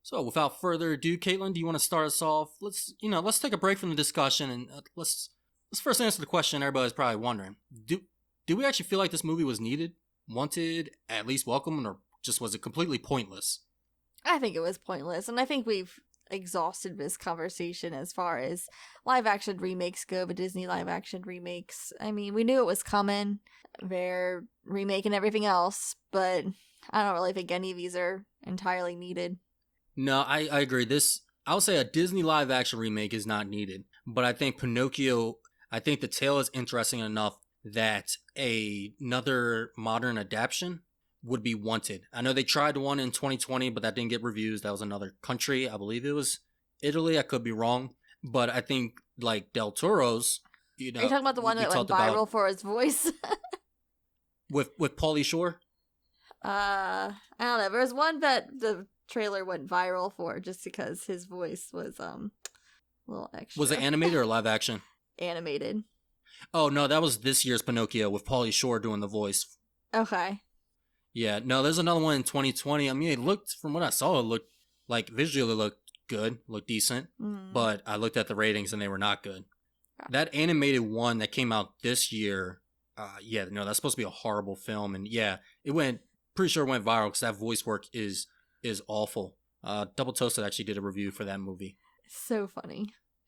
So, without further ado, Caitlyn, do you want to start us off? Let's take a break from the discussion and let's first answer the question everybody's probably wondering. Do we actually feel like this movie was needed, wanted, at least welcomed, or just was it completely pointless? I think it was pointless, and I think we've exhausted this conversation as far as live action remakes go, but Disney live action remakes. I mean, we knew it was coming. They're remaking everything else, but I don't really think any of these are entirely needed. No, I agree. I would say a Disney live action remake is not needed, but I think Pinocchio, I think the tale is interesting enough that another modern adaptation would be wanted. I know they tried one in 2020, but that didn't get reviews. That was another country. I believe it was Italy. I could be wrong. But I think, like, Del Toro's, Are you talking about the one that went viral for his voice? with Pauly Shore? I don't know. There was one that the trailer went viral for just because his voice was a little extra. Was it animated or live action? Animated. Oh, no, that was this year's Pinocchio with Pauly Shore doing the voice. Okay. Yeah, no, there's another one in 2020. I mean, from what I saw, it looked like visually looked good, looked decent, but I looked at the ratings and they were not good. Yeah. That animated one that came out this year, that's supposed to be a horrible film, and pretty sure it went viral because that voice work is awful. Double Toasted actually did a review for that movie. So funny.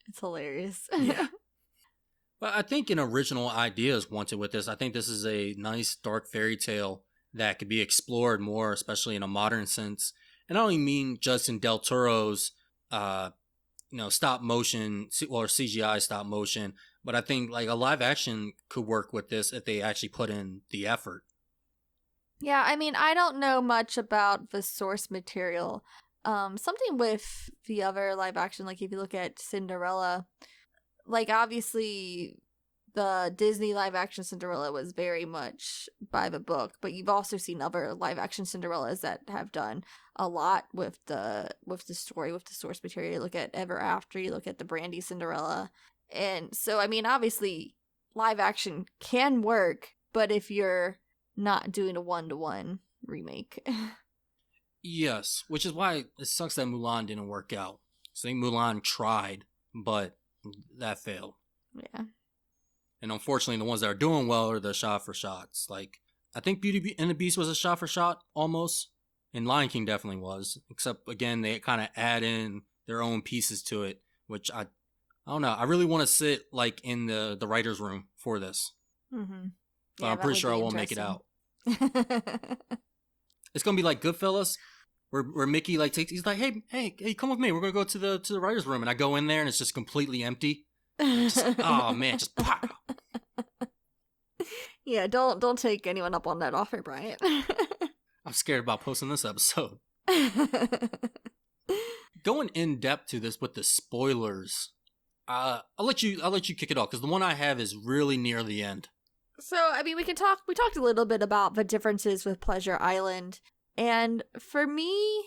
It's hilarious. Yeah. But I think an original idea is wanted with this. I think this is a nice dark fairy tale that could be explored more, especially in a modern sense. And I don't even mean just in Del Toro's, stop motion or CGI stop motion, but I think like a live action could work with this if they actually put in the effort. Yeah, I mean, I don't know much about the source material. Something with the other live action, like if you look at Cinderella, like obviously the Disney live action Cinderella was very much by the book, but you've also seen other live action Cinderellas that have done a lot with the story, with the source material. You look at Ever After, you look at the Brandy Cinderella. And so, I mean, obviously live action can work, but if you're not doing a 1-to-1 remake. Yes, which is why it sucks that Mulan didn't work out. I think Mulan tried, but that failed. Yeah. And unfortunately, the ones that are doing well are the shot-for-shots. Like, I think Beauty and the Beast was a shot-for-shot, almost. And Lion King definitely was. Except, again, they kind of add in their own pieces to it, which I don't know. I really want to sit, like, in the writer's room for this. Mm-hmm. But I'm pretty sure I won't make it out. It's going to be like Goodfellas, where Mickey, like, he's like, hey, come with me. We're going to go to the writer's room. And I go in there, and it's just completely empty. Oh man, just pow. Yeah, don't take anyone up on that offer, Bryant. I'm scared about posting this episode. Going in depth to this with the spoilers, I'll let you kick it off because the one I have is really near the end. So I mean, we talked a little bit about the differences with Pleasure Island, and for me,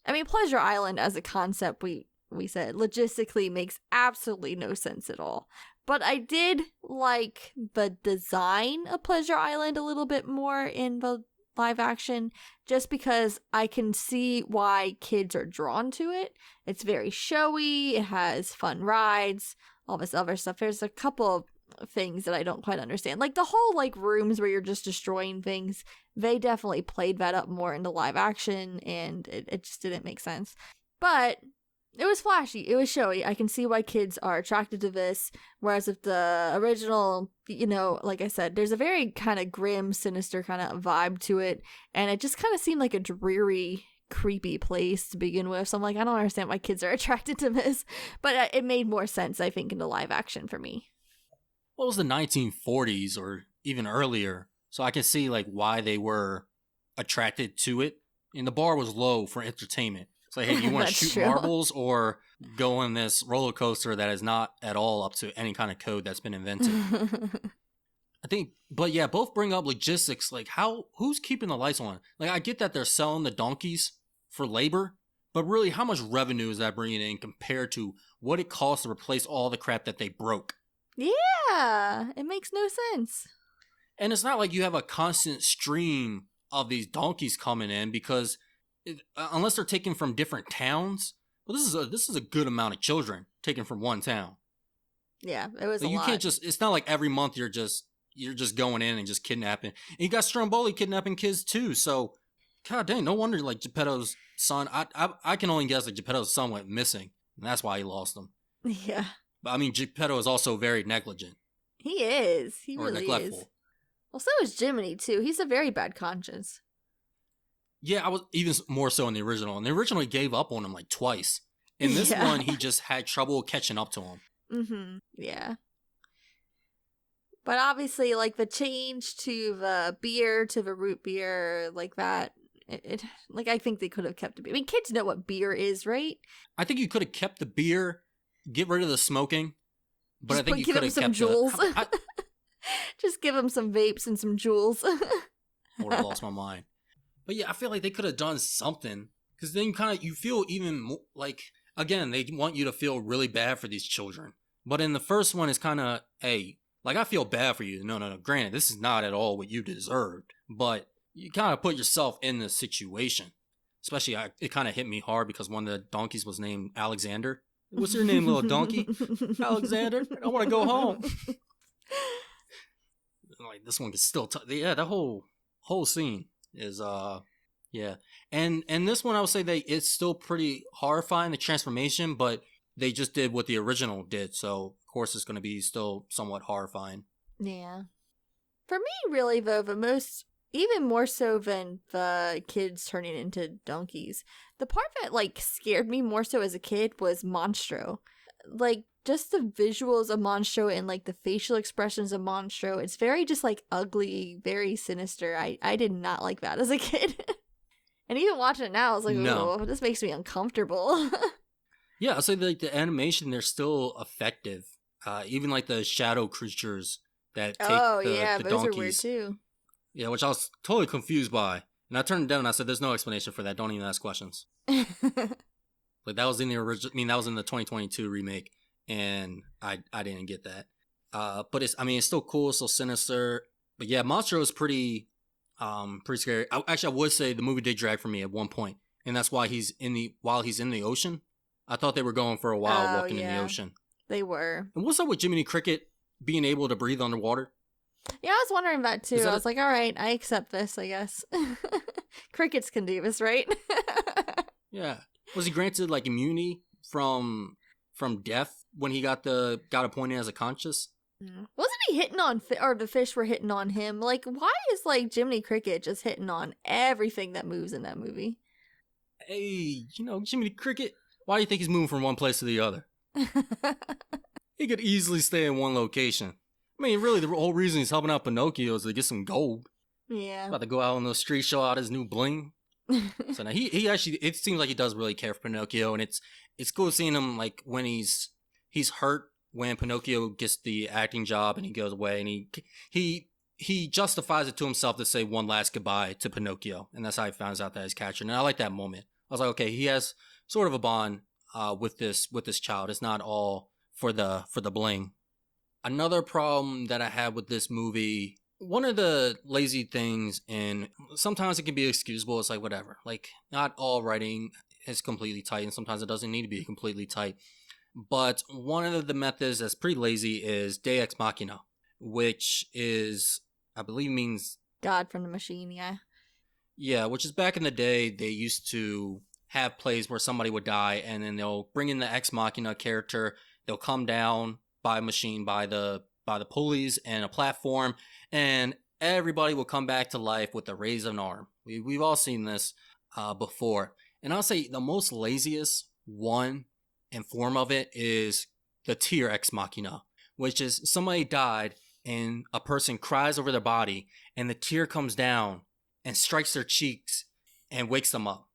I mean, Pleasure Island as a concept, we said logistically makes absolutely no sense at all. But I did like the design of Pleasure Island a little bit more in the live action, just because I can see why kids are drawn to it. It's very showy, it has fun rides, all this other stuff. There's a couple of things that I don't quite understand. Like the whole like rooms where you're just destroying things, they definitely played that up more into live action, and it just didn't make sense. But it was flashy, it was showy. I can see why kids are attracted to this. Whereas if the original, you know, like I said, there's a very kind of grim, sinister kind of vibe to it, and it just kind of seemed like a dreary, creepy place to begin with. So I'm like, I don't understand why kids are attracted to this, but it made more sense, I think, into live action for me. Well, it was the 1940s or even earlier, so I can see like why they were attracted to it. And the bar was low for entertainment. It's like, hey, do you want to shoot true. marbles or go on this roller coaster that is not at all up to any kind of code that's been invented? I think, but yeah, both bring up logistics. Like, who's keeping the lights on? Like, I get that they're selling the donkeys for labor, but really, how much revenue is that bringing in compared to what it costs to replace all the crap that they broke? Yeah, it makes no sense. And it's not like you have a constant stream of these donkeys coming in because unless they're taken from different towns, well, this is a good amount of children taken from one town. Yeah, it was like, a you lot. can't just. It's not like every month you're just going in and just kidnapping. And you got Stromboli kidnapping kids too. So, god dang, no wonder like Geppetto's son. I can only guess like Geppetto's son went missing, and that's why he lost him. Yeah. But I mean, Geppetto is also very negligent. He is. He or really neglectful. is. Well, so is Jiminy too. He's a very bad conscience. Yeah, I was even more so in the original. And the original, he gave up on him like twice. In this one, he just had trouble catching up to him. Mm-hmm. Yeah. But obviously, like the change to the beer, to the root beer, like that, it like I think they could have kept it. I mean, kids know what beer is, right? I think you could have kept the beer, get rid of the smoking, but Just I think you give could him have some kept jewels. the... Just give him some vapes and some jewels. I would have lost my mind. But yeah, I feel like they could have done something, because then you feel even more like, again, they want you to feel really bad for these children. But in the first one, it's kind of, hey, like, I feel bad for you. No. Granted, this is not at all what you deserved, but you kind of put yourself in the situation. Especially, it kind of hit me hard because one of the donkeys was named Alexander. What's your name, little donkey? Alexander. I want to go home. Like, this one can still yeah, the whole scene is yeah. And this one, I would say it's still pretty horrifying, the transformation, but they just did what the original did, so of course it's going to be still somewhat horrifying. Yeah. For me, really, though, even more so than the kids turning into donkeys, the part that, like, scared me more so as a kid was Monstro. Like, just the visuals of Monstro and, like, the facial expressions of Monstro, it's very just, like, ugly, very sinister. I did not like that as a kid. And even watching it now, I was like, oh, this makes me uncomfortable. Yeah, I'll say like the animation, they're still effective. Even like the shadow creatures that take the those donkeys. are weird too. Yeah, which I was totally confused by. And I turned it down and I said, there's no explanation for that. Don't even ask questions. Like, that was in the original, that was in the 2022 remake, and I didn't get that. But it's still cool, still sinister. But yeah, Monstro is pretty scary. I would say the movie did drag for me at one point, and that's why while he's in the ocean. I thought they were going for a while walking in the ocean. They were. And what's up with Jiminy Cricket being able to breathe underwater? Yeah, I was wondering that too. I was like, all right, I accept this, I guess. Crickets can do this, right? Yeah. Was he granted like immunity from death when he got appointed as a conscious? Wasn't he hitting on or the fish were hitting on him? Like, why is like Jiminy Cricket just hitting on everything that moves in that movie? Hey, Jiminy Cricket, why do you think he's moving from one place to the other? He could easily stay in one location. I mean, really, the whole reason he's helping out Pinocchio is to get some gold. Yeah. About to go out on the street, show out his new bling. So now he actually, it seems like he does really care for Pinocchio, and it's cool seeing him like when he's hurt when Pinocchio gets the acting job and he goes away, and he justifies it to himself to say one last goodbye to Pinocchio, and that's how he finds out that he's captured. And I like that moment. I was like, okay, he has sort of a bond with this child. It's not all for the bling. Another problem that I had with this movie, one of the lazy things, and sometimes it can be excusable, it's like whatever. Like, not all writing is completely tight, and sometimes it doesn't need to be completely tight. But one of the methods that's pretty lazy is Deus Ex Machina. which is, I believe, means God from the Machine, yeah. yeah, which is back in the day they used to have plays where somebody would die and then they'll bring in the ex machina character. They'll come down by a machine by the pulleys and a platform, and everybody will come back to life with the raise of an arm. We've all seen this before, and I'll say the most laziest one and form of it is the tear ex machina, which is somebody died and a person cries over their body and the tear comes down and strikes their cheeks and wakes them up.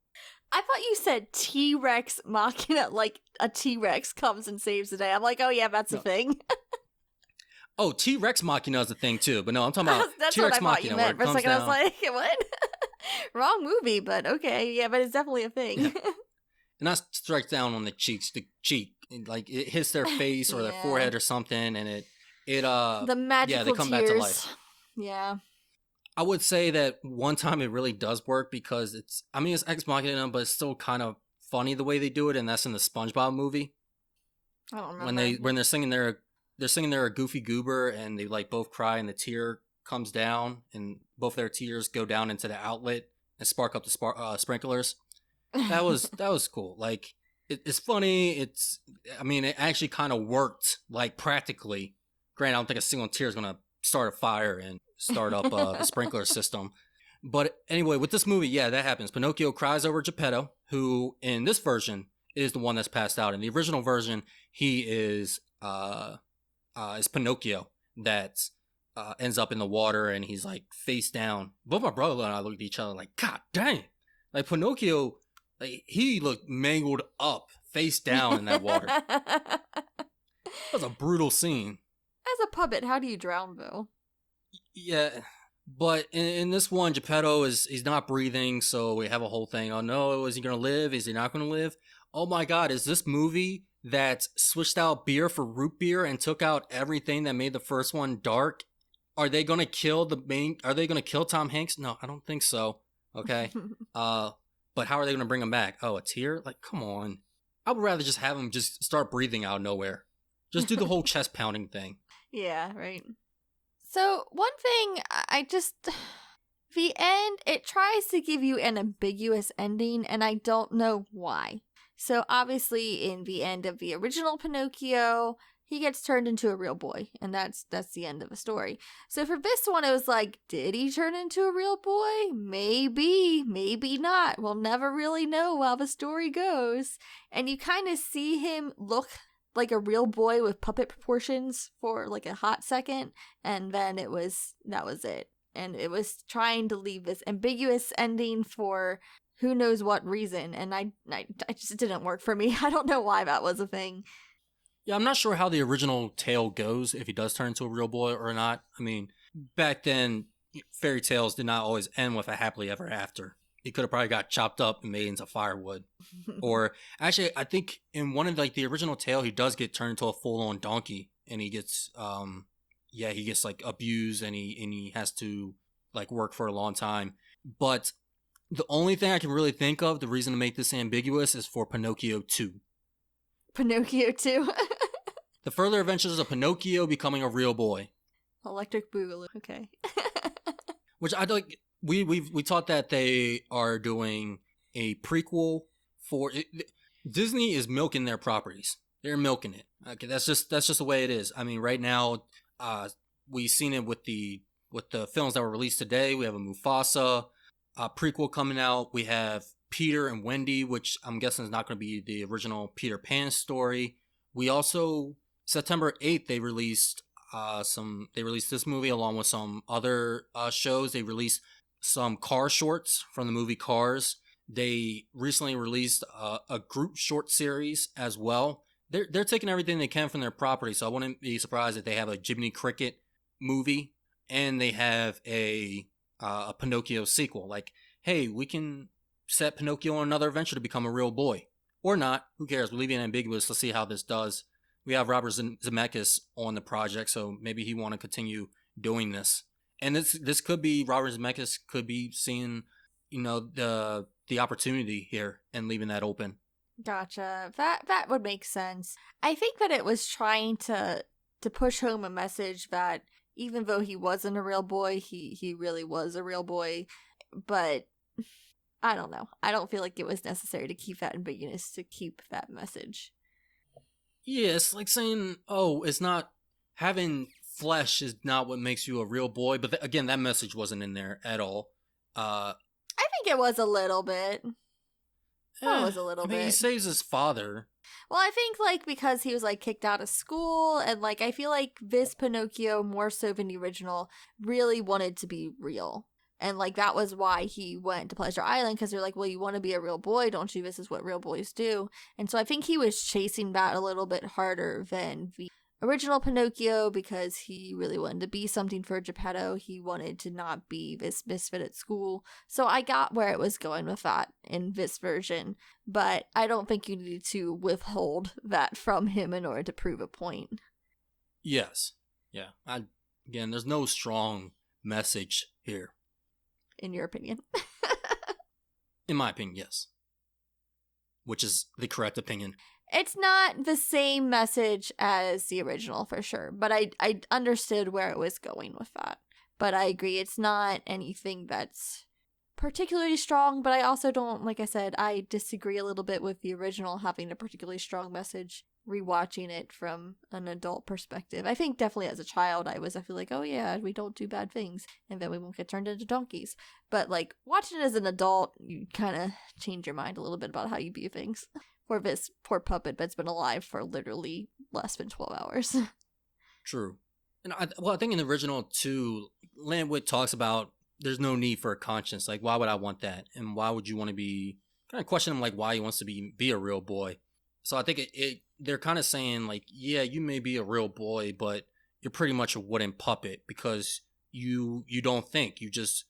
I thought you said T-Rex Machina, like a T-Rex comes and saves the day. I'm like, oh yeah, that's a thing. Oh, T-Rex Machina is a thing too, but no, I'm talking about that's T-Rex what I thought Machina. you meant. For a second, down. I was like, what? Wrong movie, but okay, yeah, but it's definitely a thing. Yeah. And that strikes down on the cheek, like it hits their face or their forehead or something, and it the magical they come tears. back to life. Yeah. I would say that one time it really does work because it's Ex Machina, but it's still kind of funny the way they do it, and that's in the SpongeBob movie. I don't remember. When they're singing their Goofy Goober, and they like both cry, and the tear comes down, and both their tears go down into the outlet and spark up the sprinklers. That was cool. Like it's funny. It actually kind of worked, like practically. Granted, I don't think a single tear is gonna start a fire and start up the sprinkler system. But anyway, with this movie, yeah, that happens. Pinocchio cries over Geppetto, who in this version is the one that's passed out. In the original version, he is Pinocchio that ends up in the water and he's like face down. Both my brother and I looked at each other like, God dang! Like Pinocchio, like he looked mangled up, face down in that water. That was a brutal scene. As a puppet, how do you drown, Bill? Yeah, but in this one, Geppetto he's not breathing, so we have a whole thing. Oh no, is he gonna live? Is he not gonna live? Oh my God, is this movie that switched out beer for root beer and took out everything that made the first one dark? Are they gonna kill Are they gonna kill Tom Hanks? No, I don't think so. Okay, but how are they gonna bring him back? Oh, a tear? Like, come on. I would rather just have him just start breathing out of nowhere. Just do the whole chest pounding thing. Yeah, right. So, one thing, the end, it tries to give you an ambiguous ending, and I don't know why. So, obviously, in the end of the original Pinocchio, he gets turned into a real boy, and that's the end of the story. So, for this one, it was like, did he turn into a real boy? Maybe, maybe not. We'll never really know while the story goes. And you kind of see him look like a real boy with puppet proportions for like a hot second, and then that was it. And it was trying to leave this ambiguous ending for who knows what reason, and I just didn't work for me. I don't know why that was a thing. Yeah, I'm not sure how the original tale goes, if he does turn into a real boy or not. I mean, back then, fairy tales did not always end with a happily ever after. He could have probably got chopped up and made into firewood. Or actually, I think in one of like the original tale, he does get turned into a full-on donkey, and he gets he gets like abused, and he has to like work for a long time. But the only thing I can really think of, the reason to make this ambiguous, is for Pinocchio 2. Pinocchio 2. The further adventures of Pinocchio becoming a real boy. Electric Boogaloo. Okay. Which I like. We thought that they are doing a prequel for Disney is milking their properties. They're milking it. Okay, that's just the way it is. I mean, right now, we've seen it with the films that were released today. We have a Mufasa prequel coming out. We have Peter and Wendy, which I'm guessing is not going to be the original Peter Pan story. We also September 8th they released this movie along with some other shows. They released some car shorts from the movie Cars. They recently released a group short series as well. They're taking everything they can from their property, so I wouldn't be surprised if they have a Jiminy Cricket movie and they have a Pinocchio sequel. Like, hey, we can set Pinocchio on another adventure to become a real boy. Or not. Who cares? We're leaving it ambiguous. Let's see how this does. We have Robert Zemeckis on the project, so maybe he want to continue doing this. And this could be Robert Zemeckis could be seeing, the opportunity here and leaving that open. Gotcha. That would make sense. I think that it was trying to push home a message that even though he wasn't a real boy, he really was a real boy. But I don't know. I don't feel like it was necessary to keep that ambiguous, to keep that message. Yeah, it's like saying, oh, it's not having flesh is not what makes you a real boy. But again, that message wasn't in there at all. I think it was a little bit. It was a little bit. He saves his father. Well, I think, like, because he was, like, kicked out of school, and, like, I feel like this Pinocchio, more so than the original, really wanted to be real. And, like, that was why he went to Pleasure Island, because they're like, well, you want to be a real boy, don't you? This is what real boys do. And so I think he was chasing that a little bit harder than the original Pinocchio, because he really wanted to be something for Geppetto. He wanted to not be this misfit at school. So I got where it was going with that in this version, but I don't think you need to withhold that from him in order to prove a point. Yes. Yeah. Again, there's no strong message here. In your opinion? In my opinion, yes. Which is the correct opinion. It's not the same message as the original, for sure, but I understood where it was going with that. But I agree, it's not anything that's particularly strong, but I also don't, like I said, I disagree a little bit with the original having a particularly strong message. Rewatching it from an adult perspective, I think definitely as a child I feel like, oh yeah, we don't do bad things and then we won't get turned into donkeys. But like watching it as an adult, you kind of change your mind a little bit about how you view things. For this poor puppet that's been alive for literally less than 12 hours. True. And I think in the original too, Landwick talks about there's no need for a conscience. Like, why would I want that? And why would you want to be, kind of question him like why he wants to be a real boy. So I think they're kind of saying like, yeah, you may be a real boy, but you're pretty much a wooden puppet because you don't think. You just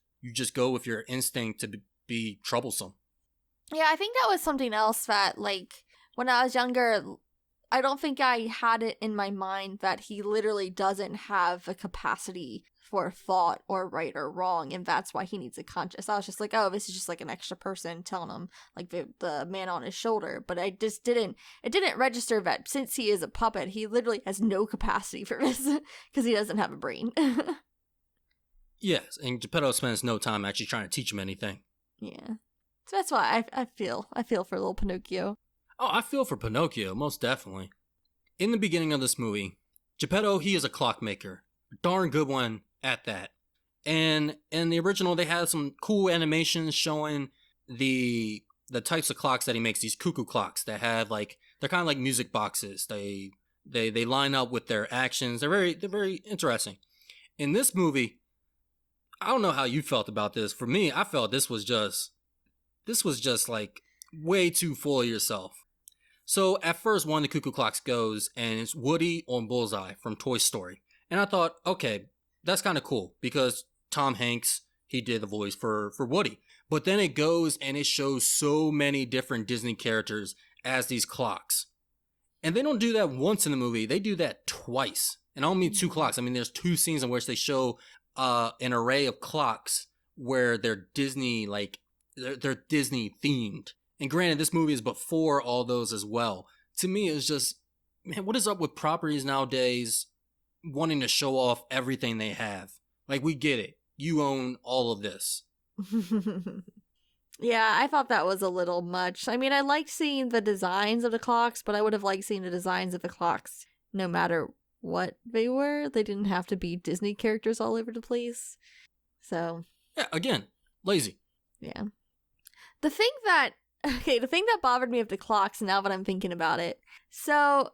go with your instinct to be troublesome. Yeah, I think that was something else that, like, when I was younger, I don't think I had it in my mind that he literally doesn't have a capacity for thought or right or wrong, and that's why he needs a conscience. I was just like, oh, this is just like an extra person telling him, like, the man on his shoulder. But it didn't register that since he is a puppet, he literally has no capacity for this because he doesn't have a brain. Yes, and Geppetto spends no time actually trying to teach him anything. Yeah. So that's why I feel for little Pinocchio. Oh, I feel for Pinocchio, most definitely. In the beginning of this movie, Geppetto, he is a clockmaker. A darn good one at that. And in the original, they had some cool animations showing the types of clocks that he makes, these cuckoo clocks that have like, they're kind of like music boxes. They line up with their actions. They're very interesting. In this movie, I don't know how you felt about this. For me, I felt this was just like way too full of yourself. So at first, one of the cuckoo clocks goes and it's Woody on Bullseye from Toy Story. And I thought, okay, that's kind of cool because Tom Hanks, he did the voice for Woody. But then it goes and it shows so many different Disney characters as these clocks. And they don't do that once in the movie. They do that twice. And I don't mean two clocks. I mean, there's two scenes in which they show an array of clocks where they're Disney, like, they're Disney themed. And granted, this movie is before all those as well. To me, it's just, man, what is up with properties nowadays wanting to show off everything they have? Like, we get it. You own all of this. Yeah, I thought that was a little much. I mean, I liked seeing the designs of the clocks, but I would have liked seeing the designs of the clocks no matter what they were. They didn't have to be Disney characters all over the place. So. Yeah, again, lazy. Yeah. The thing that bothered me of the clocks, now that I'm thinking about it. So,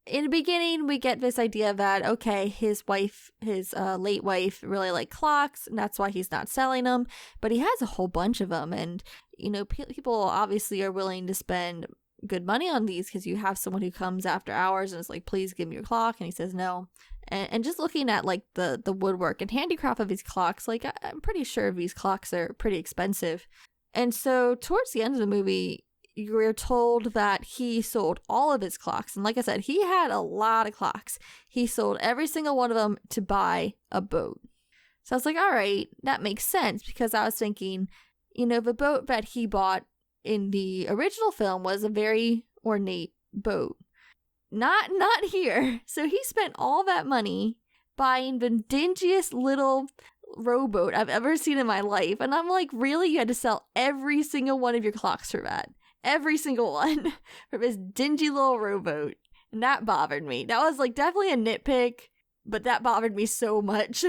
in the beginning, we get this idea that, okay, his late wife really liked clocks, and that's why he's not selling them. But he has a whole bunch of them, and, you know, people obviously are willing to spend good money on these because you have someone who comes after hours and is like, please give me your clock, and he says no. And just looking at, like, the woodwork and handicraft of these clocks, like, I'm pretty sure these clocks are pretty expensive. And so towards the end of the movie, you're told that he sold all of his clocks. And like I said, he had a lot of clocks. He sold every single one of them to buy a boat. So I was like, all right, that makes sense, because I was thinking, you know, the boat that he bought in the original film was a very ornate boat. Not here. So he spent all that money buying the dingiest little rowboat I've ever seen in my life. And I'm like, really? You had to sell every single one of your clocks for that? Every single one for this dingy little rowboat. And that bothered me. That was like definitely a nitpick, but that bothered me so much.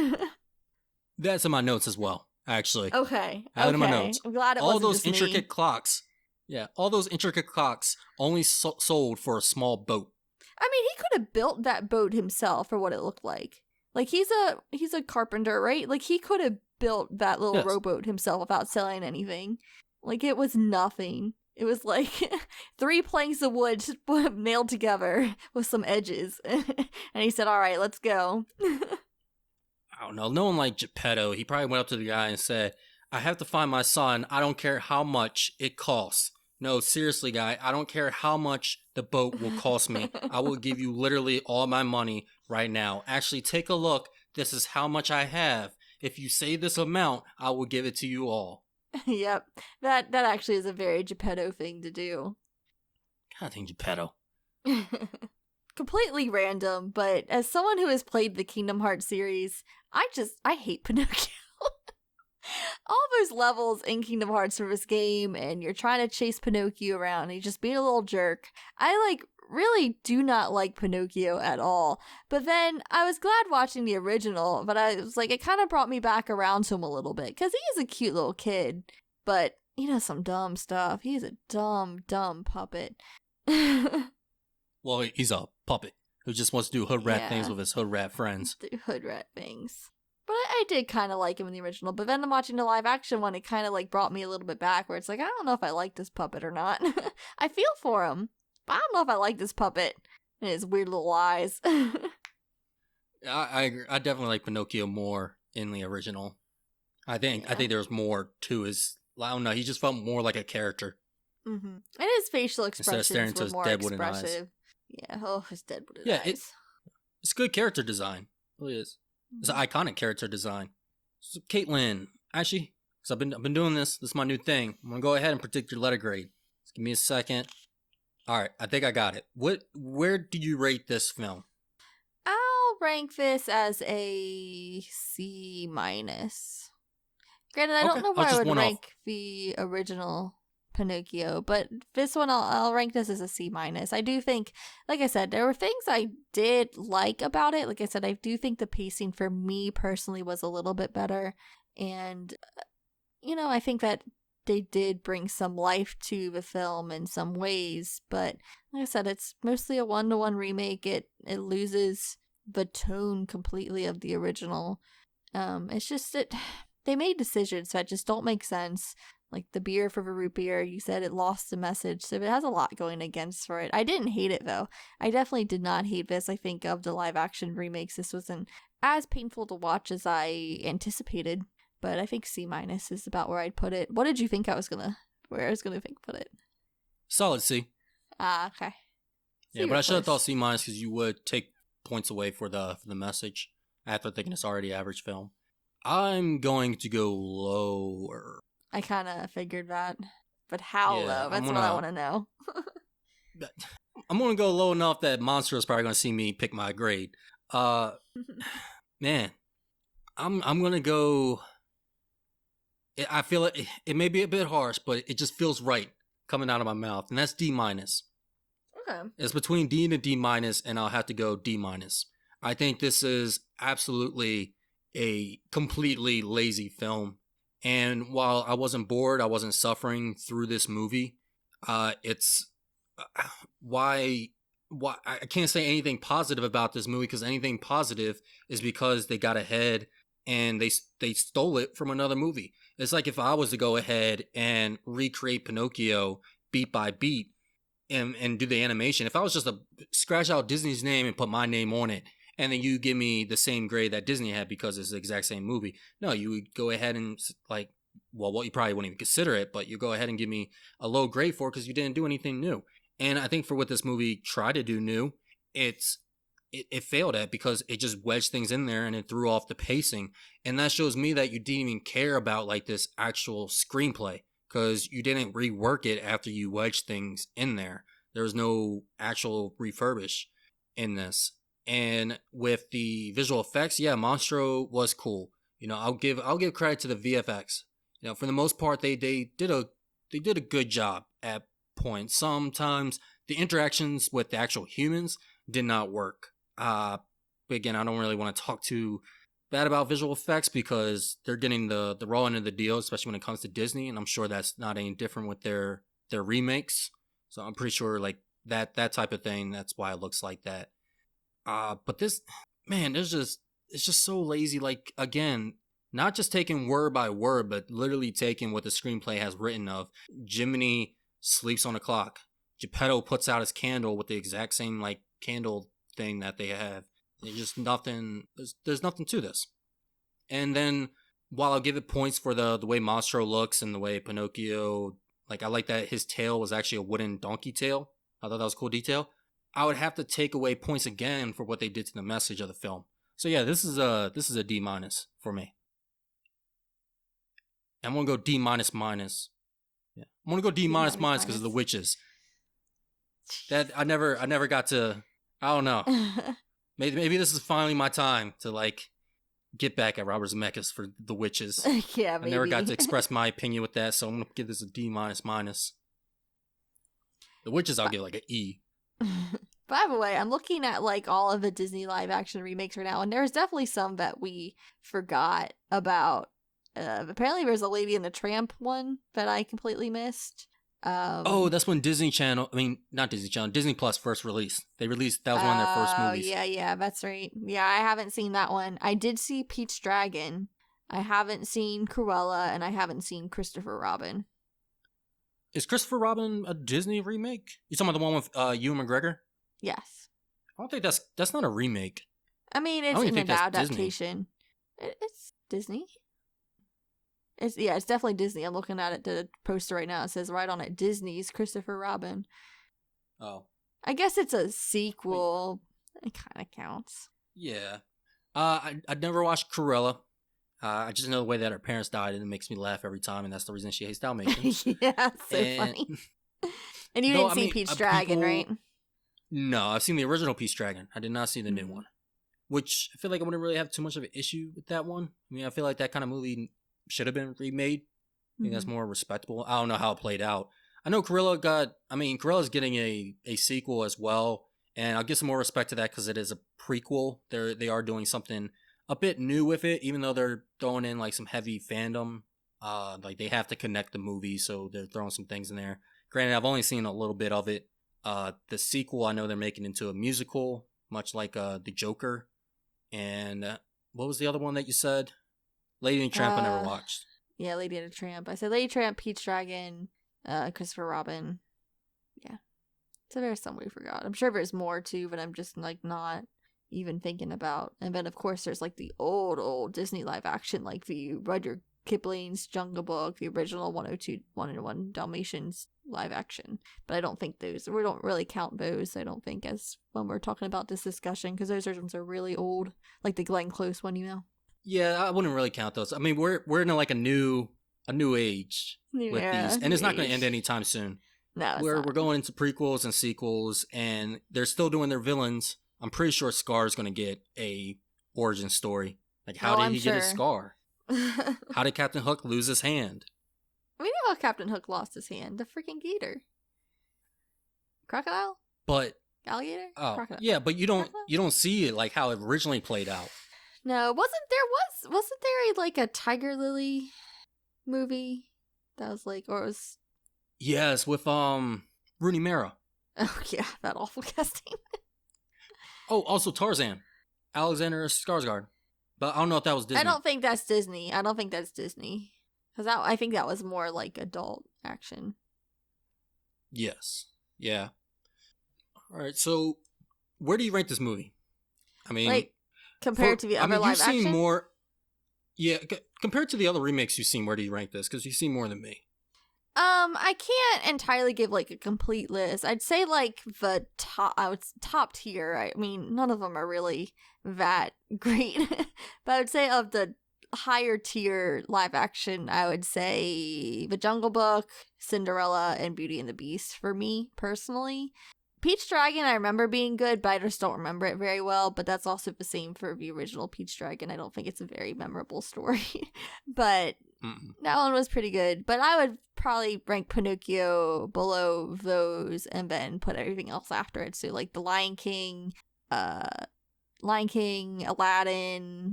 That's in my notes as well, actually. Okay. I have it in my notes. I'm glad it all wasn't those just intricate me. clocks. Yeah, all those intricate clocks only sold for a small boat. I mean, he could have built that boat himself for what it looked like. Like he's a carpenter, right? Like he could have built that little rowboat himself without selling anything. Like it was nothing. It was like 3 planks of wood nailed together with some edges. And he said, "All right, let's go." I don't know. No one like Geppetto. He probably went up to the guy and said, "I have to find my son. I don't care how much it costs. No, seriously, guy. I don't care how much the boat will cost me. I will give you literally all my money right now. Actually, take a look. This is how much I have. If you say this amount, I will give it to you all." Yep. That actually is a very Geppetto thing to do. God dang Geppetto. Completely random, but as someone who has played the Kingdom Hearts series, I hate Pinocchio. All those levels in Kingdom Hearts for this game, and you're trying to chase Pinocchio around, and he's just being a little jerk. I really do not like Pinocchio at all. But then I was glad watching the original, but I was like, it kind of brought me back around to him a little bit, because he is a cute little kid, but he does some dumb stuff. He's a dumb puppet. Well, he's a puppet who just wants to do hood rat things with his hood rat friends. Do hood rat things. But I did kind of like him in the original. But then watching the live action one, it kind of like brought me a little bit back where it's like, I don't know if I like this puppet or not. I feel for him, but I don't know if I like this puppet and his weird little eyes. I agree. I definitely like Pinocchio more in the original. I think there was more to his. I don't know. He just felt more like a character. Mm-hmm. And his facial expressions were more expressive. Yeah, his dead wooden eyes. It's good character design. It really is. It's an iconic character design. So, Caitlyn, actually, because I've been doing this. This is my new thing. I'm gonna go ahead and predict your letter grade. Just give me a second. All right, I think I got it. Where do you rate this film? I'll rank this as a C-. Granted, I don't know where I would rank the original Pinocchio, but this one I'll rank this as a C-. I do think, like I said, there were things I did like about it. Like I said, I do think the pacing for me personally was a little bit better, and I think that they did bring some life to the film in some ways, but like I said, it's mostly a 1-to-1 remake. It loses the tone completely of the original. It's just that they made decisions that just don't make sense. Like the beer for the root beer, you said it lost the message, so it has a lot going against for it. I didn't hate it though. I definitely did not hate this. I think of the live action remakes, this wasn't as painful to watch as I anticipated. But I think C- is about where I'd put it. What did you think put it? Solid C. Okay. Yeah, but I should have thought C- because you would take points away for the message after thinking it's already average film. I'm going to go lower. I kind of figured that. But how low? That's what I want to know. I'm going to go low enough that Monster is probably going to see me pick my grade. Man, I'm going to go... I feel it may be a bit harsh, but it just feels right coming out of my mouth, and that's D-. Okay. It's between D and a D-, and I'll have to go D-. I think this is absolutely a completely lazy film. And while I wasn't bored, I wasn't suffering through this movie. It's why I can't say anything positive about this movie, because anything positive is because they got ahead and they stole it from another movie. It's like if I was to go ahead and recreate Pinocchio beat by beat and do the animation. If I was just to scratch out Disney's name and put my name on it, and then you give me the same grade that Disney had because it's the exact same movie. No, you would go ahead and you probably wouldn't even consider it, but you go ahead and give me a low grade for it because you didn't do anything new. And I think for what this movie tried to do new, it failed at, because it just wedged things in there and it threw off the pacing. And that shows me that you didn't even care about this actual screenplay, because you didn't rework it after you wedged things in there. There was no actual refurbish in this. And with the visual effects, yeah, Monstro was cool. I'll give credit to the VFX. For the most part, they did a good job at points. Sometimes the interactions with the actual humans did not work. But again, I don't really want to talk too bad about visual effects because they're getting the raw end of the deal, especially when it comes to Disney, and I'm sure that's not any different with their remakes. So I'm pretty sure like that type of thing, that's why it looks like that. But this, man, it's just so lazy. Like, again, not just taking word by word, but literally taking what the screenplay has written of Jiminy sleeps on a clock. Geppetto puts out his candle with the exact same like candle thing that they have. There's just nothing. There's nothing to this. And then while I'll give it points for the way Mastro looks and the way Pinocchio, like I like that his tail was actually a wooden donkey tail. I thought that was a cool detail. I would have to take away points again for what they did to the message of the film. So yeah, this is a D- for me. I'm gonna go D-. Yeah, I'm gonna go D- because of the witches. That I never got to. I don't know. Maybe this is finally my time to like get back at Robert Zemeckis for the witches. Yeah, maybe. I never got to express my opinion with that, so I'm gonna give this a D-. The witches, I'll give like an E. By the way, I'm looking at like all of the Disney live action remakes right now, and there's definitely some that we forgot about. Apparently, there's a Lady and the Tramp one that I completely missed. That's when Disney Plus first released. That was one of their first movies. Yeah, that's right. Yeah, I haven't seen that one. I did see Pete's Dragon. I haven't seen Cruella, and I haven't seen Christopher Robin. Is Christopher Robin a Disney remake? You talking about the one with Ewan McGregor? Yes. I don't think that's not a remake. I mean, it's an adaptation. It's Disney. It's definitely Disney. I'm looking at it, the poster right now. It says right on it, Disney's Christopher Robin. Oh. I guess it's a sequel. It kind of counts. Yeah. I'd never watched Cruella. I just know the way that her parents died, and it makes me laugh every time, and that's the reason she hates Dalmatians. Yeah, so funny. And you didn't see Pete's Dragon, right? No, I've seen the original Pete's Dragon. I did not see the new one. Which, I feel like I wouldn't really have too much of an issue with that one. I mean, I feel like that kind of movie should have been remade. I think that's more respectable. I don't know how it played out. I know Cruella's getting a sequel as well, and I'll give some more respect to that because it is a prequel. They are doing something a bit new with it, even though they're throwing in like some heavy fandom. Like they have to connect the movie, so they're throwing some things in there. Granted, I've only seen a little bit of it. The sequel, I know they're making into a musical, much like the Joker. And what was the other one that you said? Lady and the Tramp, I never watched. Yeah, Lady and the Tramp. I said Lady Tramp, Pete's Dragon, Christopher Robin. Yeah. So there's some we forgot. I'm sure there's more too, but I'm just like not even thinking about. And then of course there's like the old Disney live action, like the Rudyard Kipling's Jungle Book, the original 101 Dalmatians live action. But I don't think we don't really count those, I don't think, as when we're talking about this discussion, because those ones are really old, like the Glenn Close one, Yeah, I wouldn't really count those. I mean, we're in like a new age with these, and it's not going to end anytime soon. No, we're going into prequels and sequels, and they're still doing their villains. I'm pretty sure Scar's going to get a origin story. Like, how did he get his scar? How did Captain Hook lose his hand? We know how Captain Hook lost his hand. The freaking gator. Crocodile? But alligator? Oh, Crocodile. yeah, but you don't see it like how it originally played out. No, wasn't there a Tiger Lily movie that was like, or it was? Yes, with Rooney Mara. Oh yeah, that awful casting. Oh, also Tarzan, Alexander Skarsgård. But I don't know if that was Disney. I don't think that's Disney. Because I think that was more like adult action. Yes. Yeah. All right. So, where do you rank this movie? I mean, like compared to the other live action. You've seen more. Yeah, compared to the other remakes you've seen, where do you rank this? Because you've seen more than me. I can't entirely give like a complete list. I'd say like the top tier. I mean, none of them are really that great, but I would say of the higher tier live action, I would say The Jungle Book, Cinderella, and Beauty and the Beast for me personally. Peach Dragon I remember being good, but I just don't remember it very well. But that's also the same for the original Peach Dragon. I don't think it's a very memorable story. But that one was pretty good. But I would probably rank Pinocchio below those and then put everything else after it. So like the Lion King, Aladdin,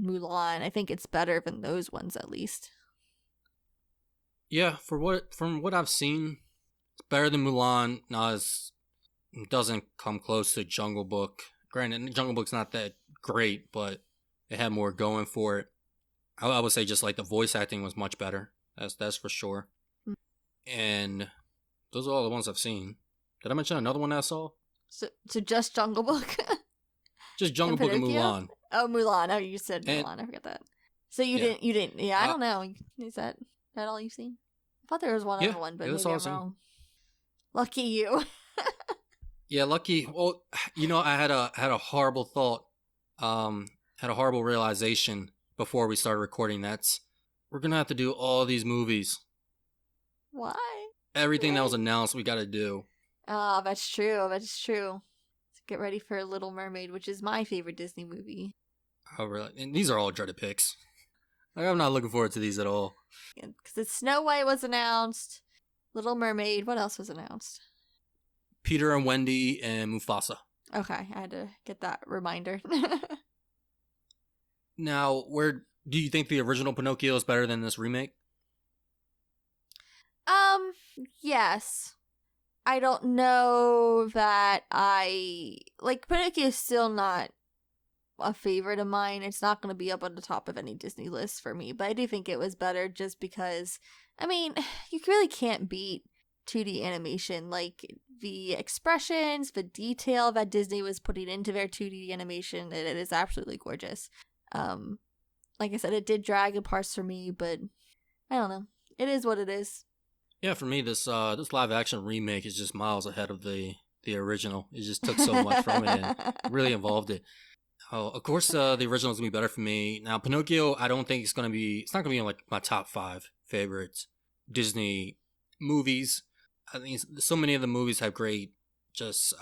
Mulan. I think it's better than those ones at least. Yeah, from what I've seen, it's better than Mulan. It doesn't come close to Jungle Book. Granted, Jungle Book's not that great, but it had more going for it. I would say just like the voice acting was much better. That's for sure. And those are all the ones I've seen. Did I mention another one I saw? So just Jungle Book? Just Jungle Book and Mulan. Oh, Mulan. Oh, you said Mulan. I forgot that. So you didn't. Yeah, I don't know. Is that all you've seen? I thought there was one other one, but maybe I'm wrong. Lucky you. Yeah, lucky. Well, I had a horrible thought. Had a horrible realization before we started recording. We're gonna have to do all these movies. Why? Everything that was announced, we got to do. Oh, that's true. That's true. So get ready for Little Mermaid, which is my favorite Disney movie. Oh, really? And these are all dreaded picks. Like, I'm not looking forward to these at all. Because Snow White was announced. Little Mermaid. What else was announced? Peter and Wendy and Mufasa. Okay, I had to get that reminder. Now, where do you think the original Pinocchio is better than this remake? Yes. I don't know that Pinocchio is still not a favorite of mine. It's not going to be up on the top of any Disney list for me, but I do think it was better just because, you really can't beat 2D animation. Like, the expressions, the detail that Disney was putting into their 2D animation, it is absolutely gorgeous. Like I said, it did drag in parts for me, but I don't know. It is what it is. Yeah, for me, this live action remake is just miles ahead of the original. It just took so much from it and really involved it. Oh, of course, the original is gonna be better for me. Now, Pinocchio, I don't think it's not gonna be in like my top 5 favorite Disney movies. I think so many of the movies have great just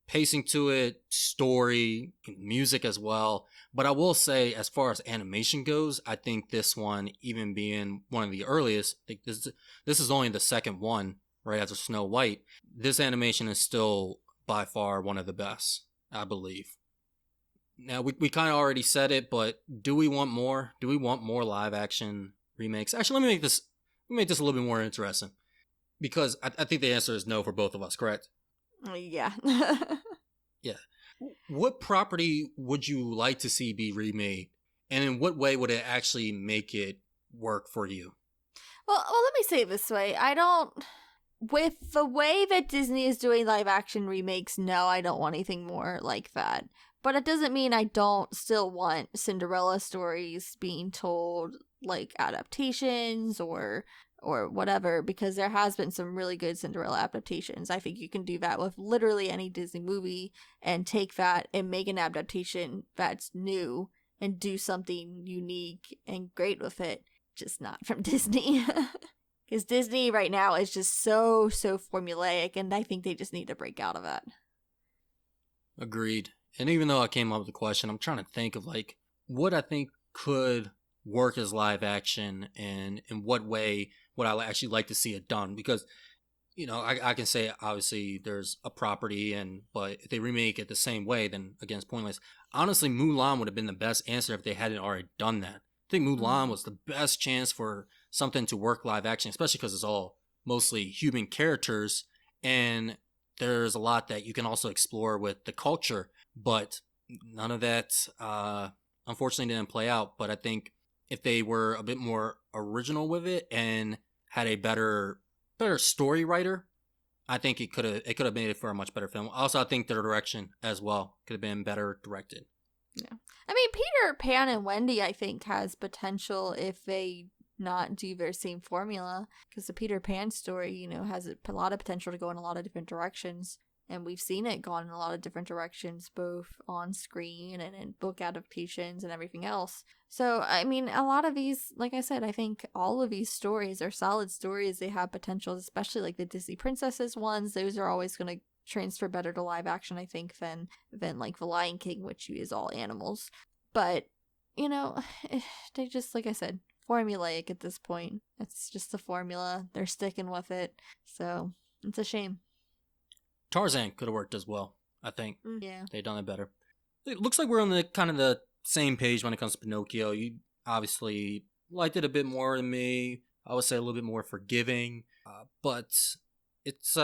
pacing to it, story, music as well. But I will say, as far as animation goes, I think this one, even being one of the earliest, I think this is only the second one, right after Snow White. This animation is still by far one of the best, I believe. Now, we kind of already said it, but do we want more? Do we want more live action remakes? Actually, let me make this a little bit more interesting. Because I think the answer is no for both of us, correct? Yeah. Yeah. What property would you like to see be remade? And in what way would it actually make it work for you? Well, let me say it this way. With the way that Disney is doing live action remakes, no, I don't want anything more like that. But it doesn't mean I don't still want Cinderella stories being told, like adaptations or whatever, because there has been some really good Cinderella adaptations. I think you can do that with literally any Disney movie and take that and make an adaptation that's new and do something unique and great with it, just not from Disney. Because Disney right now is just so formulaic, and I think they just need to break out of that. Agreed. And even though I came up with the question, I'm trying to think of like what I think could work as live action and in what way would I actually like to see it done. Because, I can say obviously there's a property, but if they remake it the same way, then again, it's pointless. Honestly, Mulan would have been the best answer if they hadn't already done that. I think Mulan was the best chance for something to work live action, especially because it's all mostly human characters, and there's a lot that you can also explore with the culture, but none of that unfortunately didn't play out. But I think if they were a bit more original with it and had a better story writer, I think it could have made it for a much better film. Also, I think the direction as well could have been better directed. Yeah. Peter Pan and Wendy, I think, has potential if they not do their same formula, because the Peter Pan story, has a lot of potential to go in a lot of different directions. And we've seen it gone in a lot of different directions, both on screen and in book adaptations and everything else. So, a lot of these, like I said, I think all of these stories are solid stories. They have potential, especially like the Disney Princesses ones. Those are always going to transfer better to live action, I think, than like The Lion King, which is all animals. But, you know, they just, like I said, formulaic at this point. It's just the formula. They're sticking with it. So it's a shame. Tarzan could have worked as well, I think. Yeah. They've done it better. It looks like we're on the kind of the same page when it comes to Pinocchio. You obviously liked it a bit more than me. I would say a little bit more forgiving. But it's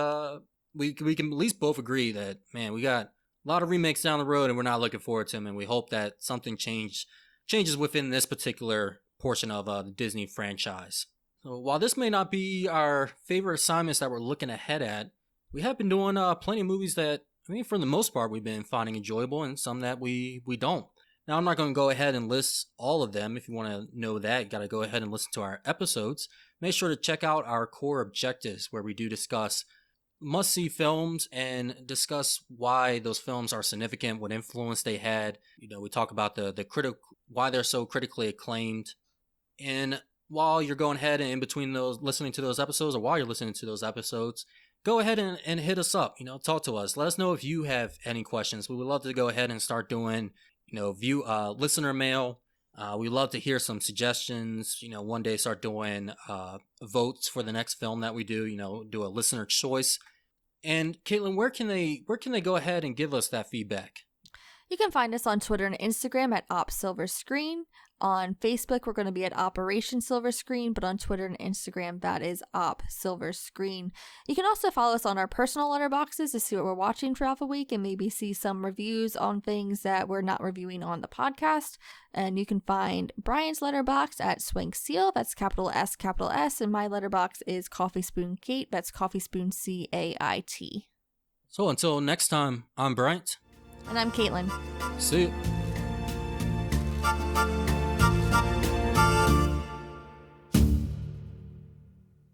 we can at least both agree that, man, we got a lot of remakes down the road and we're not looking forward to them, and we hope that something changes within this particular portion of the Disney franchise. So while this may not be our favorite assignments that we're looking ahead at, we have been doing plenty of movies that, I mean, for the most part, we've been finding enjoyable, and some that we don't. Now, I'm not going to go ahead and list all of them. If you want to know that, you got to go ahead and listen to our episodes. Make sure to check out our core objectives, where we do discuss must-see films and discuss why those films are significant, what influence they had. You know, we talk about why they're so critically acclaimed. And while you're going ahead and in between those, listening to those episodes, or while you're listening to those episodes, go ahead and hit us up. You know, talk to us. Let us know if you have any questions. We would love to go ahead and start doing, you know, listener mail. We love to hear some suggestions. You know, one day start doing votes for the next film that we do. You know, do a listener choice. And Caitlin, where can they go ahead and give us that feedback? You can find us on Twitter and Instagram at OpSilverScreen. On Facebook, we're going to be at Operation Silver Screen, but on Twitter and Instagram, that is OpSilverScreen. You can also follow us on our personal letterboxes to see what we're watching throughout the week and maybe see some reviews on things that we're not reviewing on the podcast. And you can find Brian's letterbox at Swank Seal, that's capital S, and my letterbox is Coffee Spoon Kate, that's Coffee Spoon CAIT. So until next time, I'm Bryant. And I'm Caitlin. See you.